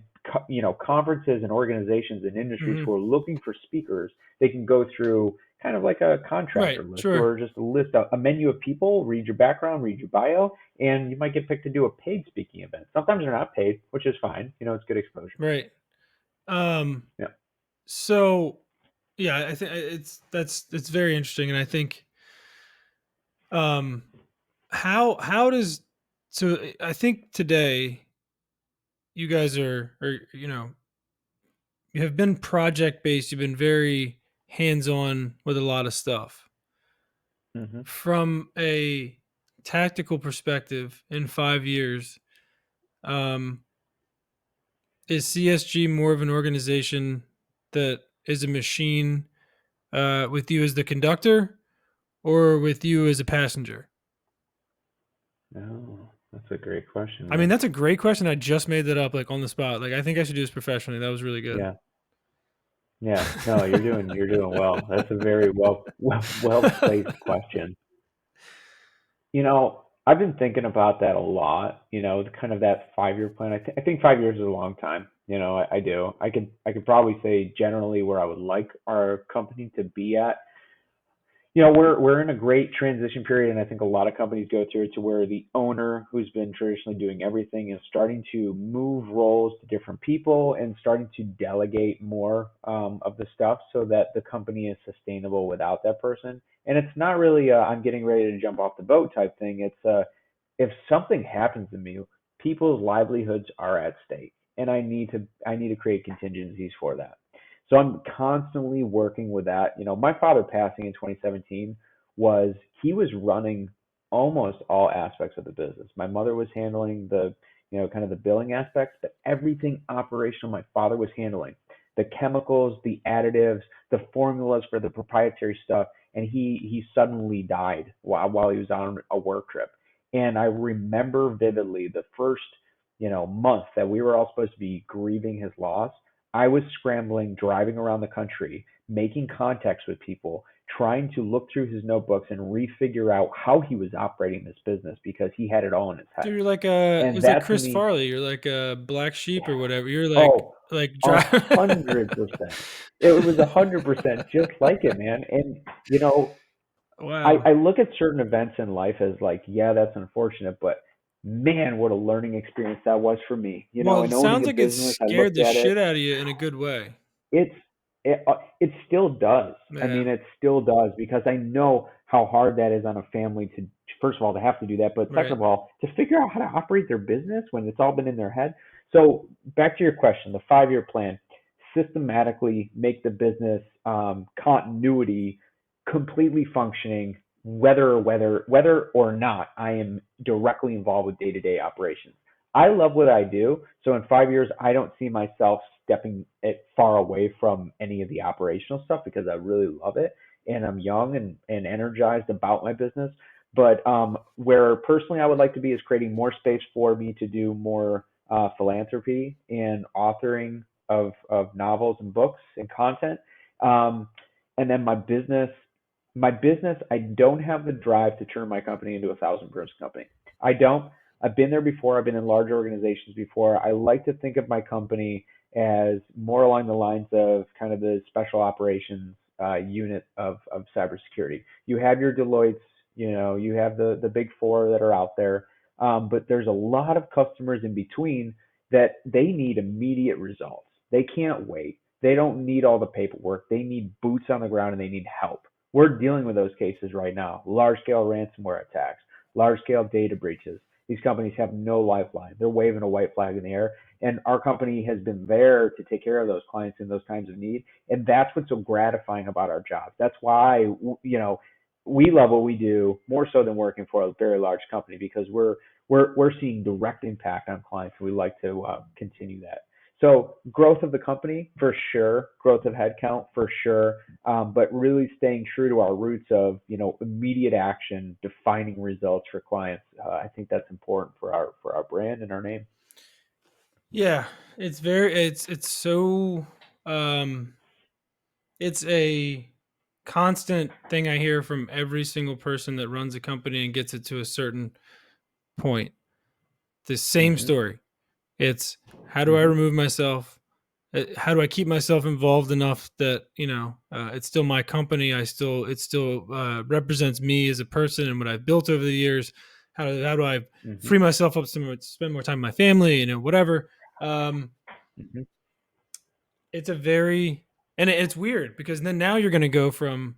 conferences and organizations and industries Hmm. who are looking for speakers, they can go through kind of like a Right, contractor list, sure, or just a list, a menu of people, read your background, read your bio, and you might get picked to do a paid speaking event. Sometimes they're not paid, which is fine. It's good exposure. right. Um, Yeah. so yeah, I think it's very interesting, and I think um, how does so I think today you guys are you have been project based. You've been very hands on with a lot of stuff. Hmm. From a tactical perspective, in 5 years, um, is CSG more of an organization that is a machine with you as the conductor or with you as a passenger? Oh, that's a great question, I mean, man. that's a great question. I just made that up like on the spot. Like, I think I should do this professionally. That was really good. Yeah. Yeah, no, you're doing well. That's a very well placed question. I've been thinking about that a lot. Kind of that 5 year plan. I think 5 years is a long time. I do. I could probably say generally where I would like our company to be at. We're in a great transition period, and I think a lot of companies go through it, to where the owner, who's been traditionally doing everything, is starting to move roles to different people and starting to delegate more of the stuff, so that the company is sustainable without that person. And it's not really a, I'm getting ready to jump off the boat type thing. It's if something happens to me, people's livelihoods are at stake, and I need to create contingencies for that. So I'm constantly working with that. My father passing in 2017 was he was running almost all aspects of the business. My mother was handling kind of the billing aspects, but everything operational my father was handling. The chemicals, the additives, the formulas for the proprietary stuff. and he suddenly died while he was on a work trip. And I remember vividly the first, month that we were all supposed to be grieving his loss. I was scrambling, driving around the country, making contacts with people, trying to look through his notebooks and refigure out how he was operating this business because he had it all in his head. Dude, you're like And it's like that to Chris me, Farley. You're like a black sheep or whatever. You're oh, like a drive. 100%. It was 100% just like it, man. And Wow. I look at certain events in life as like, yeah, that's unfortunate, but man, what a learning experience that was for me. Well, it And owning sounds a like it business, I scared looked the at it. shit out of you in a good way. It's it still does. I Yeah. mean, it still does because I know how hard that is on a family to first of all to have to do that, but second Right. of all to figure out how to operate their business when it's all been in their head. So back to your question, the 5-year plan, systematically make the business continuity completely functioning, whether or not I am directly involved with day to day operations. I love what I do. So in 5 years, I don't see myself stepping it far away from any of the operational stuff because I really love it and I'm young and energized about my business. But where personally I would like to be is creating more space for me to do more philanthropy and authoring of novels and books and content. Um, and then my business, I don't have the drive to turn my company into a 1,000-person company. I don't. I've been there before. I've been in large organizations before. I like to think of my company as more along the lines of kind of the special operations unit of cybersecurity. You have your Deloitte's, you have the big four that are out there, but there's a lot of customers in between that they need immediate results. They can't wait. They don't need all the paperwork. They need boots on the ground and they need help. We're dealing with those cases right now. Large scale ransomware attacks, large scale data breaches. These companies have no lifeline. They're waving a white flag in the air. And our company has been there to take care of those clients in those times of need. And that's what's so gratifying about our jobs. That's why, we love what we do more so than working for a very large company because we're seeing direct impact on clients. And we like to continue that. So growth of the company for sure, growth of headcount for sure, but really staying true to our roots of immediate action, defining results for clients. I think that's important for our brand and our name. Yeah. It's so um it's a constant thing I hear from every single person that runs a company and gets it to a certain point. The same Hmm. story. It's how do I Hmm. remove myself? How do I keep myself involved enough that it's still my company? It still represents me as a person and what I've built over the years. How do I Hmm. free myself up to spend more time with my family? Whatever. Um, Hmm. it's a very it's weird because then now you're going to go from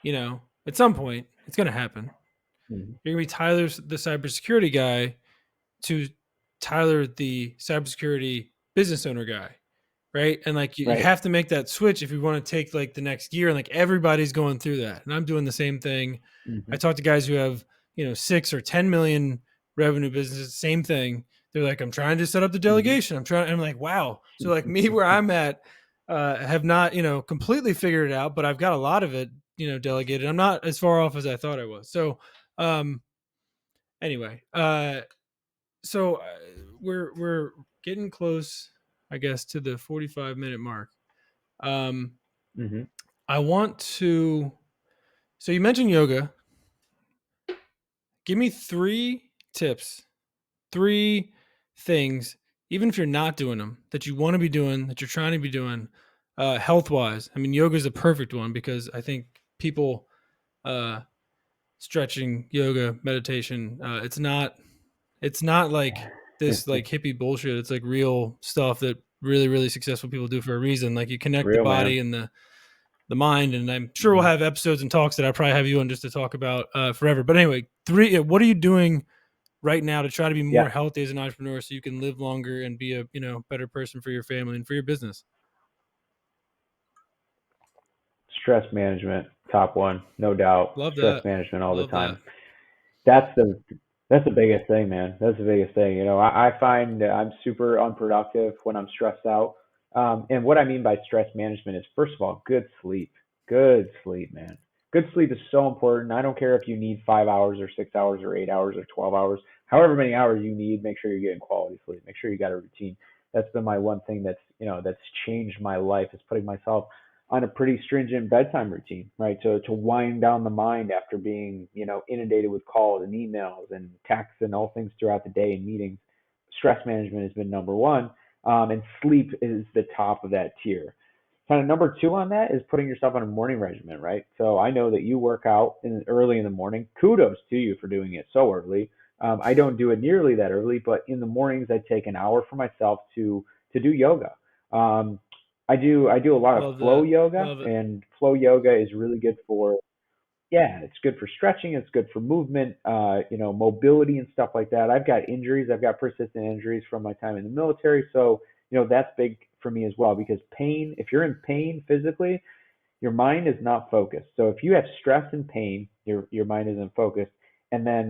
at some point it's going to happen. Hmm. You're going to be Tyler the cybersecurity guy to Tyler the cybersecurity business owner guy, right? And like you Right. have to make that switch if you want to take like the next year. And like everybody's going through that, and I'm doing the same thing. I Hmm. talk to guys who have 6 or 10 million revenue businesses, same thing. They're like, I'm trying to set up the Hmm. delegation. I'm like, wow. So like me, where I'm at, have not completely figured it out, but I've got a lot of it delegated. I'm not as far off as I thought I was. So um anyway, so we're getting close, I guess, to the 45-minute mark. Um, Hmm. I want to. So you mentioned yoga. Give me 3 tips, 3 things, even if you're not doing them, that you want to be doing, that you're trying to be doing, health wise. I mean, yoga is a perfect one because I think people uh, stretching, yoga, meditation. It's not like this like hippie bullshit. It's like real stuff that really really successful people do for a reason. Like you It's connect the real, man. body and the mind. And I'm sure we'll Hmm. have episodes and talks that I probably have you on just to talk about forever. But anyway, what are you doing right now to try to be more Yeah. healthy as an entrepreneur so you can live longer and be a better person for your family and for your business? Stress management, top one, no doubt. Love Stress that. management all the Love that. time. That's the that's the biggest thing, man. That's the biggest thing. I find that I'm super unproductive when I'm stressed out. And what I mean by stress management is, first of all, good sleep. Good sleep, man. Good sleep is so important. I don't care if you need 5 hours or 6 hours or 8 hours or 12 hours, however many hours you need. Make sure you're getting quality sleep. Make sure you got a routine. That's been my one thing that's changed my life is putting myself on a pretty stringent bedtime routine, right? To wind down the mind after being inundated with calls and emails and texts and all things throughout the day and meetings. Stress management has been number one, and sleep is the top of that tier. Kind of number two on that is putting yourself on a morning regimen, right? So I know that you work out early in the morning. Kudos to you for doing it so early. I don't do it nearly that early, but in the mornings I take an hour for myself to do yoga. Um, I do a lot of Love flow that. yoga, Love it. and flow yoga is really good for, yeah, it's good for stretching. It's good for movement, mobility and stuff like that. I've got injuries. I've got persistent injuries from my time in the military. So, that's big for me as well because pain, if you're in pain physically, your mind is not focused. So if you have stress and pain, your mind isn't focused. And then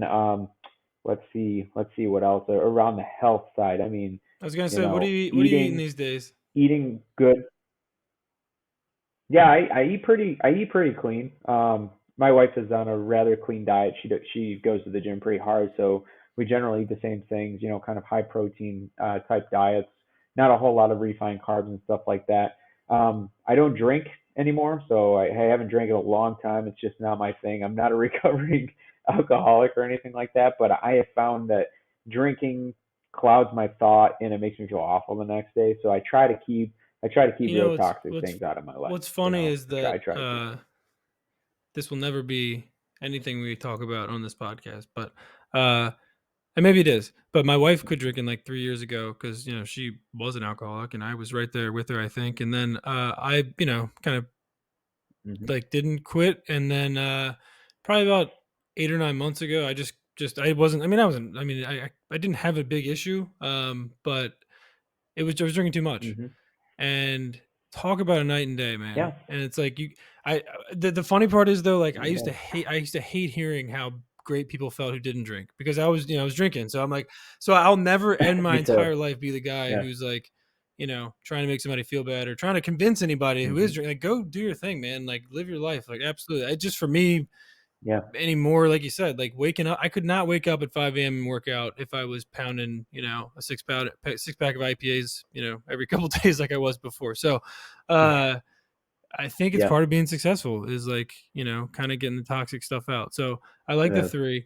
let's see what else around the health side. I mean, I was gonna say, what do you eat? What are you eating eating these days? eating good. Yeah, I eat pretty clean. My wife is on a rather clean diet. She goes to the gym pretty hard, so we generally eat the same things. Kind of high protein type diets. Not a whole lot of refined carbs and stuff like that. I don't drink anymore, so I haven't drank in a long time. It's just not my thing. I'm not a recovering alcoholic or anything like that, but I have found that drinking clouds my thought and it makes me feel awful the next day. So I try to keep You know, real what's toxic things out of my life. what's funny is I try, that I try to. this will never be anything we talk about on this podcast, but uh, and maybe it is. But my wife quit drinking like 3 years ago because she was an alcoholic, and I was right there with her, I think. And then I kind of Hmm. like didn't quit, and then probably about 8 or 9 months ago, I wasn't. I mean, I wasn't. I mean, I didn't have a big issue, but I was drinking too much. Hmm. And talk about a night and day, man. Yeah. And it's like I the funny part is though, like Yeah. I used to hate hearing how great people felt who didn't drink because I was drinking. So I'm like, so I'll never end my Me too. entire life be the guy Yeah. who's like, trying to make somebody feel bad or trying to convince anybody who is Hmm. drinking, like, go do your thing, man. Like, live your life. Like, absolutely. It just, for me, Yeah. anymore, like you said, like waking up, I could not wake up at 5 a.m. and work out if I was pounding, a six pack of IPAs, every couple of days like I was before. So uh I think it's Yeah. part of being successful is like, kind of getting the toxic stuff out. So I It like the is. three.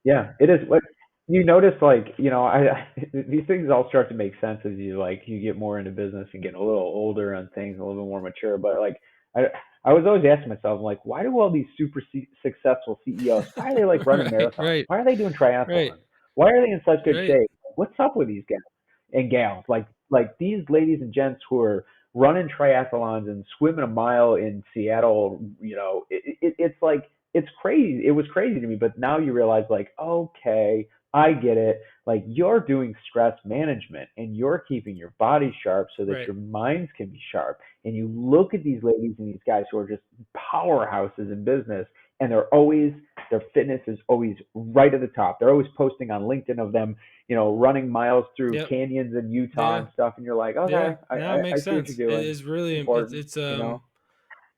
Yeah, it is. What you notice, like, these things all start to make sense as you get more into business and get a little older on things, a little bit more mature. But like, I I was always asking myself, like, why do all these super successful CEOs, why are they like running Right, marathons? right, Why are they doing right, triathlons? Why are they in such good right. shape? What's up with these guys and gals? Like these ladies and gents who are running triathlons and swimming a mile in Seattle, it's like it's crazy. It was crazy to me, but now you realize, like, okay, I get it. Like, you're doing stress management and you're keeping your body sharp so that Right. your minds can be sharp. And you look at these ladies and these guys who are just powerhouses in business, and their fitness is always right at the top. They're always posting on LinkedIn of them, running miles through Yep. canyons in Utah Yeah. and stuff. And you're like, Yeah. okay, I, Now I, it I makes see what you're sense. It doing. is It's really, important,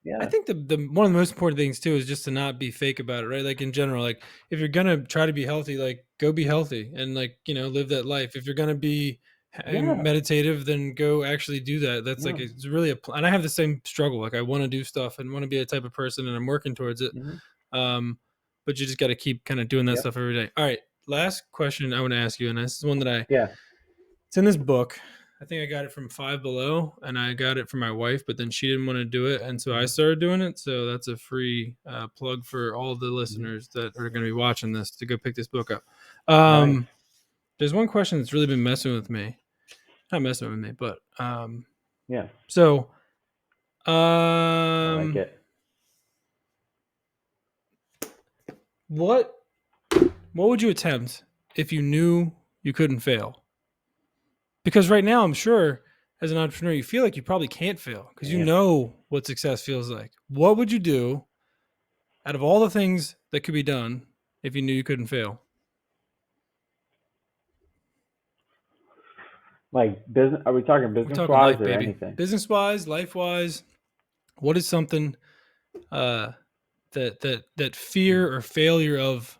I Yeah. think the one of the most important things too is just to not be fake about it, right? Like, in general, like, if you're gonna try to be healthy, like, go be healthy and, like, live that life. If you're gonna be Yeah. meditative, then go actually do that. That's like, Yeah. it's really and I have the same struggle. Like, I want to do stuff and want to be a type of person, and I'm working towards it. Hmm. Um, but you just got to keep kind of doing that Yep. stuff every day. All right, last question I want to ask you, and this is one that Yeah. it's in this book. I think I got it from Five Below, and I got it from my wife, but then she didn't want to do it, and so I Hmm. started doing it. So that's a free plug for all the Hmm. listeners that are going to be watching this to go pick this book up. Nice. Um, there's one question that's really been messing with me. Not messing with me, but Yeah. so I like it. what would you attempt if you knew you couldn't fail? Because right now, I'm sure as an entrepreneur, you feel like you probably can't fail because you Yeah. know what success feels like. What would you do out of all the things that could be done if you knew you couldn't fail? Like business, are we talking We're business talking wise life, or baby. anything? Business wise, life wise, what is something uh, that Mm. fear or failure of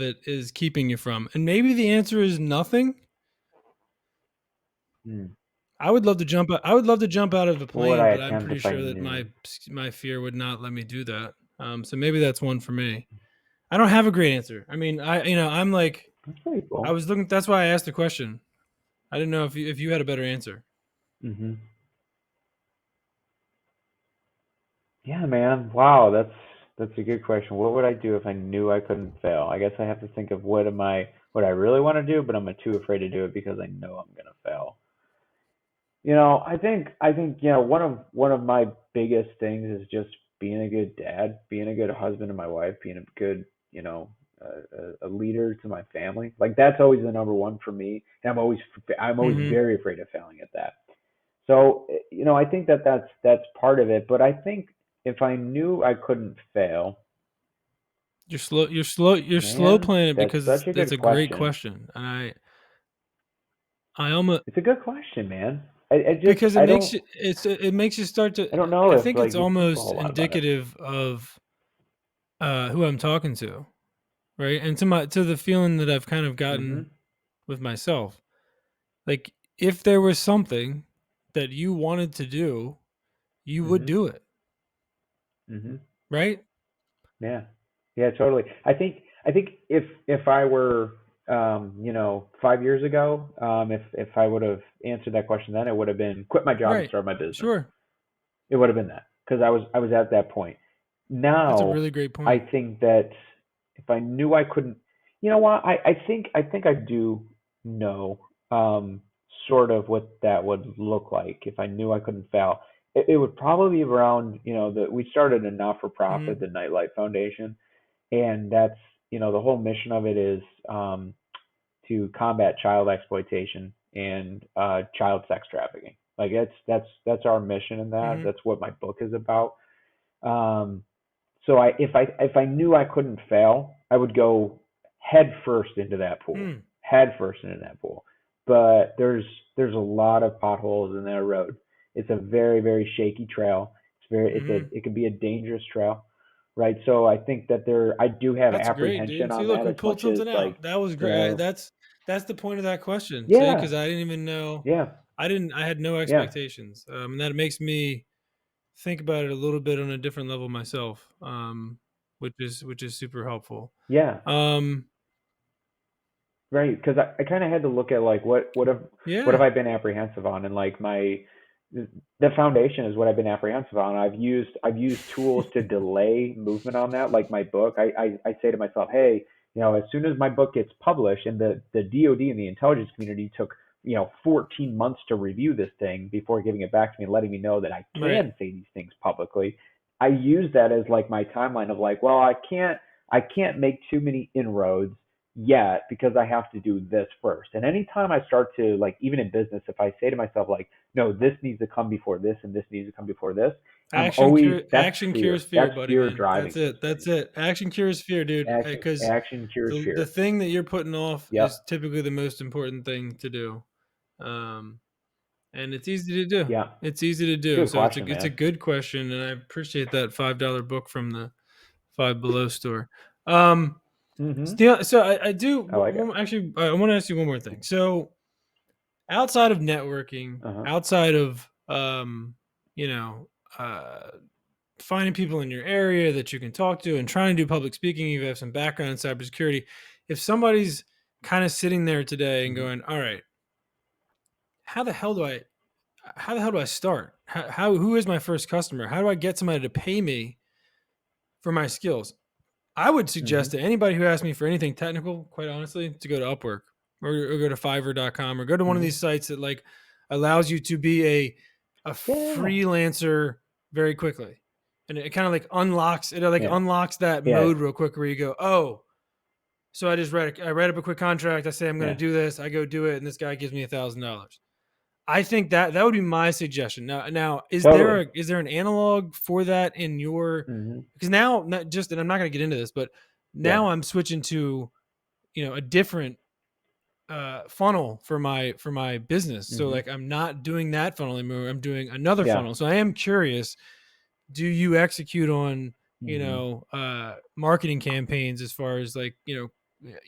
it is keeping you from? And maybe the answer is nothing. Mm. I would love to jump. I would love to jump out of the What would I plane, but I'm attempt pretty if I sure that knew? my fear would not let me do that. So maybe that's one for me. I don't have a great answer. I mean, I'm like, That's pretty I cool. was looking. That's why I asked the question. I didn't know if you had a better answer. Hmm. Yeah, man. Wow, that's a good question. What would I do if I knew I couldn't fail? I guess I have to think of what I really want to do, but I'm too afraid to do it because I know I'm gonna fail. I think one of my biggest things is just being a good dad, being a good husband to my wife, being a good, a leader to my family. Like that's always the number one for me, and I'm always Mm-hmm. very afraid of failing at that. So, I think that's part of it. But I think if I knew I couldn't fail, You're slow. You're slow. You're slow man, playing it that's because such a it's good a great question. question, and I almost It's a good question, man. I just because it I makes don't you it makes you start to. I don't know I if think like it's you think a almost whole lot about it. indicative of who I'm talking to, right? And to the feeling that I've kind of gotten Mhm. with myself. Like if there was something that you wanted to do, you would Mhm. do it, Mhm. right? Yeah. Yeah, totally. I think if I were 5 years ago, if I would have answered that question then, it would have been quit my job and Right. start my business. Sure. It would have been that because I was at that point. That's a Now, really great I point. think that if I knew I couldn't, you know what? I think I do know sort of what that would look like if I knew I couldn't fail. It would probably be around, we started a not-for-profit, Mhm. the Nightlight Foundation, and that's, the whole mission of it is to combat child exploitation and child sex trafficking. Like that's our mission in that. Mhm. That's what my book is about. Um, so if I knew I couldn't fail, I would go head first into that pool, Hmm. head first into that pool. But there's a lot of potholes in that road. It's a very very shaky trail. Mhm. It could be a dangerous trail, right? So I think that I do have That's great, apprehension dude. See, on look, that we as pulled much as something like out. That was you great. know That's the point of that question. See, yeah because I didn't even know. yeah I had no yeah expectations, and that makes me think about it a little bit on a different level myself, which is super helpful. yeah Um, right, because I kind of had to look at like what have yeah, I been apprehensive on, and like the foundation is what I've been apprehensive on. I've used tools to delay movement on that, like my book. I say to myself, hey, as soon as my book gets published, and the DoD and the intelligence community took 14 months to review this thing before giving it back to me and letting me know that I right. can say these things publicly. I use that as like my timeline of like, well, I can't make too many inroads yet because I have to do this first. And anytime I start to like, even in business, if I say to myself like, no, this needs to come before this and this needs to come before this, that's Action cures fear. fear, That's buddy, fear man. driving That's those it. That's things. it. Action cures fear, dude. Action Because action cures the fear. thing that you're putting off is Yep. typically the most important thing to do. Um, and it's easy to do. Yeah. It's easy to It's a do. good So question, it's a man. good question, and I appreciate that $5 book from the Five Below store. Um, Mhm. so I do I like it. actually I want to ask you one more thing. So outside of networking, Uh-huh. outside of you know, uh, finding people in your area that you can talk to and trying to do public speaking, you have some background in cybersecurity. If somebody's kind of sitting there today and Mhm. going, "All right, how the hell do I how the hell do I start? Who is my first customer? How do I get somebody to pay me for my skills?" I would suggest Mhm. to anybody who asks me for anything technical, quite honestly, to go to Upwork or go to Fiverr.com or go to one of Mhm. these sites that like allows you to be a Yeah. freelancer very quickly. And it kind of like Yeah. unlocks that Yeah. mode real quick where you go, "Oh, so I read up a quick contract, I say I'm going to Yeah. do this, I go do it and this guy gives me $1,000." I think that would be my suggestion. Now, Totally. is there an analog for that in your? Mhm. Because now, not just, and I'm not going to get into this, but Yeah. now I'm switching to a different funnel for my business. So Mhm. like I'm not doing that funnel anymore. I'm doing another Yeah. funnel. So I am curious. do you execute on, Hmm. marketing campaigns as far as like,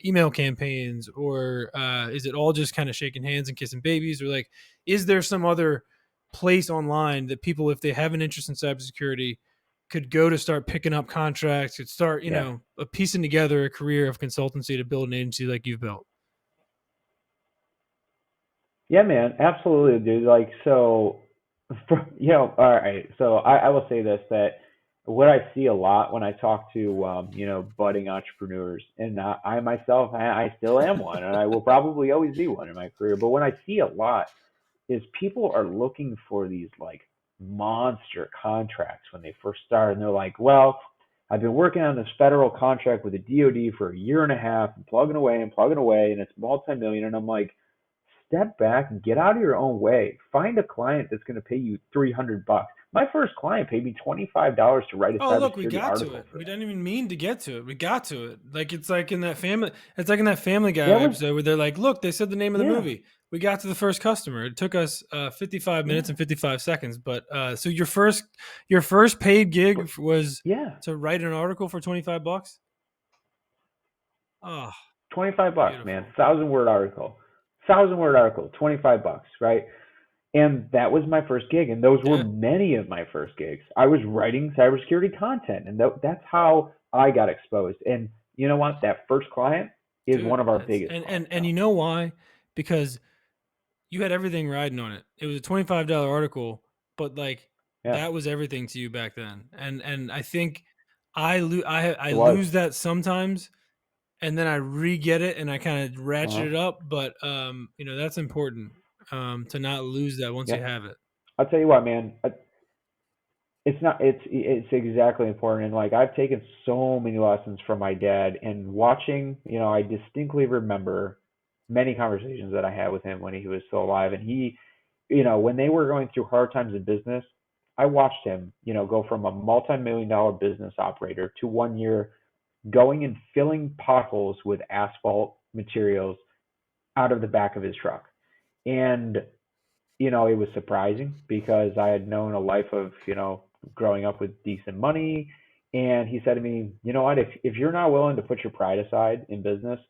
email campaigns, or is it all just kind of shaking hands and kissing babies, or like, is there some other place online that people, if they have an interest in cybersecurity, could go to start picking up contracts, could start, Yeah. piecing together a career of consultancy to build an agency like you've built? Yeah, man, absolutely, dude. Like, so, all right. So I will say this, that what I see a lot when I talk to, budding entrepreneurs, and I myself, I still am one, and I will probably always be one in my career. But when I see a lot is people are looking for these like monster contracts when they first start, and they're like, well, I've been working on this federal contract with the DoD for a year and a half, and plugging away, and it's multi-million. And I'm like, step back and get out of your own way. Find a client that's going to pay you $300. My first client paid me $25 to write a Oh, look, we cybersecurity got to article it. for We them. didn't even mean to get to it. We got to it. Like it's like in that family. It's like in that Family Guy That was, episode where they're like, "Look, they said the name of the yeah, movie. We got to the first customer. It took us 55 minutes yeah, and 55 seconds." But so your first paid gig was yeah. to write an article for $25. Oh, $25, man. beautiful. 1,000 word article. 1,000 word article, $25, right? And that was my first gig, and those were Yeah, many of my first gigs. I was writing cybersecurity content, and that's how I got exposed. And you know what? That first client is dude. one of our That's, biggest and clients and now. you know why? Because you had everything riding on it. It was a $25 article, but like Yeah, that was everything to you back then. And I think I it was. lose that sometimes, and then I re-get it and I kind of ratchet Uh-huh. it up. But that's important, to not lose that once you Yep. have it. I'll tell you what, man. It's not. It's exactly important. And like I've taken so many lessons from my dad, and watching. I distinctly remember many conversations that I had with him when he was still alive, and when they were going through hard times in business, I watched him, go from a multi-million dollar business operator to one year going and filling potholes with asphalt materials out of the back of his truck. And it was surprising because I had known a life of, growing up with decent money. And he said to me, you know what, if you're not willing to put your pride aside in business,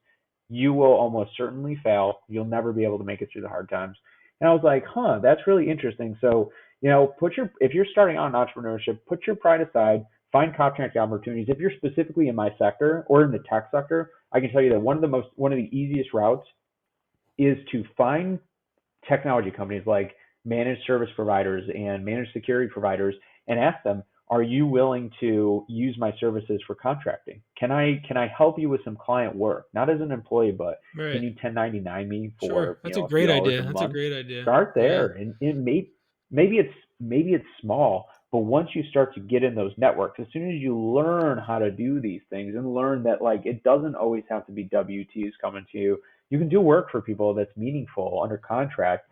you will almost certainly fail. You'll never be able to make it through the hard times. And I was like, huh, that's really interesting. So, if you're starting out in entrepreneurship, put your pride aside, find contract opportunities. If you're specifically in my sector or in the tech sector, I can tell you that one of the easiest routes is to find technology companies like managed service providers and managed security providers and ask them, are you willing to use my services for contracting? Can I help you with some client work? Not as an employee, but can Right. you 1099 me Sure. for, That's a a few great dollars idea. a That's a month? great idea. Start Yeah. there, and maybe it's small, but once you start to get in those networks, as soon as you learn how to do these things and learn that like it doesn't always have to be WTs coming to you, you can do work for people that's meaningful under contract.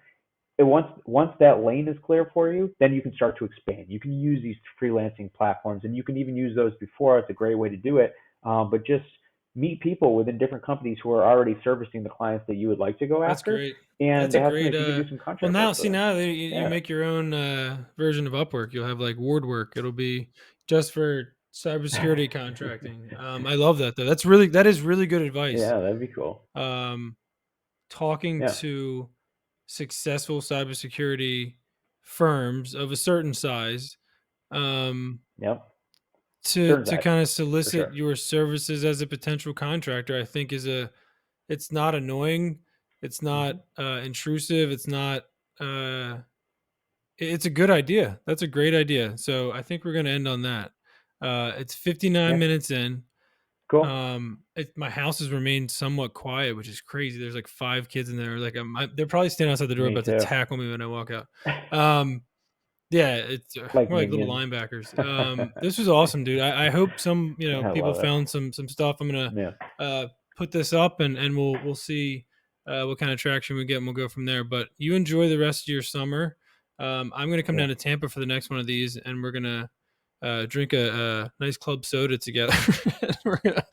And once that lane is clear for you, then you can start to expand. You can use these freelancing platforms, and you can even use those before. It's a great way to do it. But just meet people within different companies who are already servicing the clients that you would like to go That's after, great. That's and a ask them great. if you can do some Well, contract now work for see, them. now you Yeah, make your own version of Upwork. You'll have like ward work. It'll be just for cybersecurity contracting. I love that though. That is really good advice. yeah, that'd be cool. Um, Talking Yeah, to successful cybersecurity firms of a certain size, um, yep, to certain to size kind of for solicit sure. your services as a potential contractor, I think it's not annoying, it's not Hmm. intrusive, it's not uh, it's a good idea. That's a great idea. So I think we're gonna end on that. It's 59 Yeah, minutes in. cool. My house has remained somewhat quiet, which is crazy. There's like 5 kids in there. Like they're probably standing outside the door Me about to too. tackle me when I walk out. Um, yeah, it's Like more like little minions. linebackers. This was awesome, dude. I hope some I people love it. found some stuff. I'm gonna Yeah, put this up, and we'll see what kind of traction we get, and we'll go from there. But you enjoy the rest of your summer. I'm gonna come yeah. down to Tampa for the next one of these, and we're gonna drink a nice club soda together. We're gonna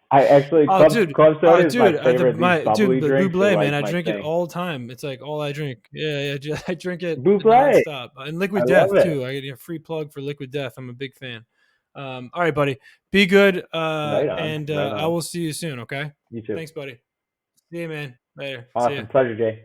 I actually Oh, dude. club Oh, soda is my dude. favorite. These My dude, bubbly the drinks are Buble, man. like I my drink it thing. all the time. It's like all I drink. Yeah, yeah. I drink it Buble, nonstop. And Liquid I love Death it. too. I get a free plug for Liquid Death. I'm a big fan. All right, buddy. Be good. Right on, And right I on. will see you soon. Okay. You too. Thanks, buddy. See you, man. Later. See ya. Awesome, pleasure, Jay.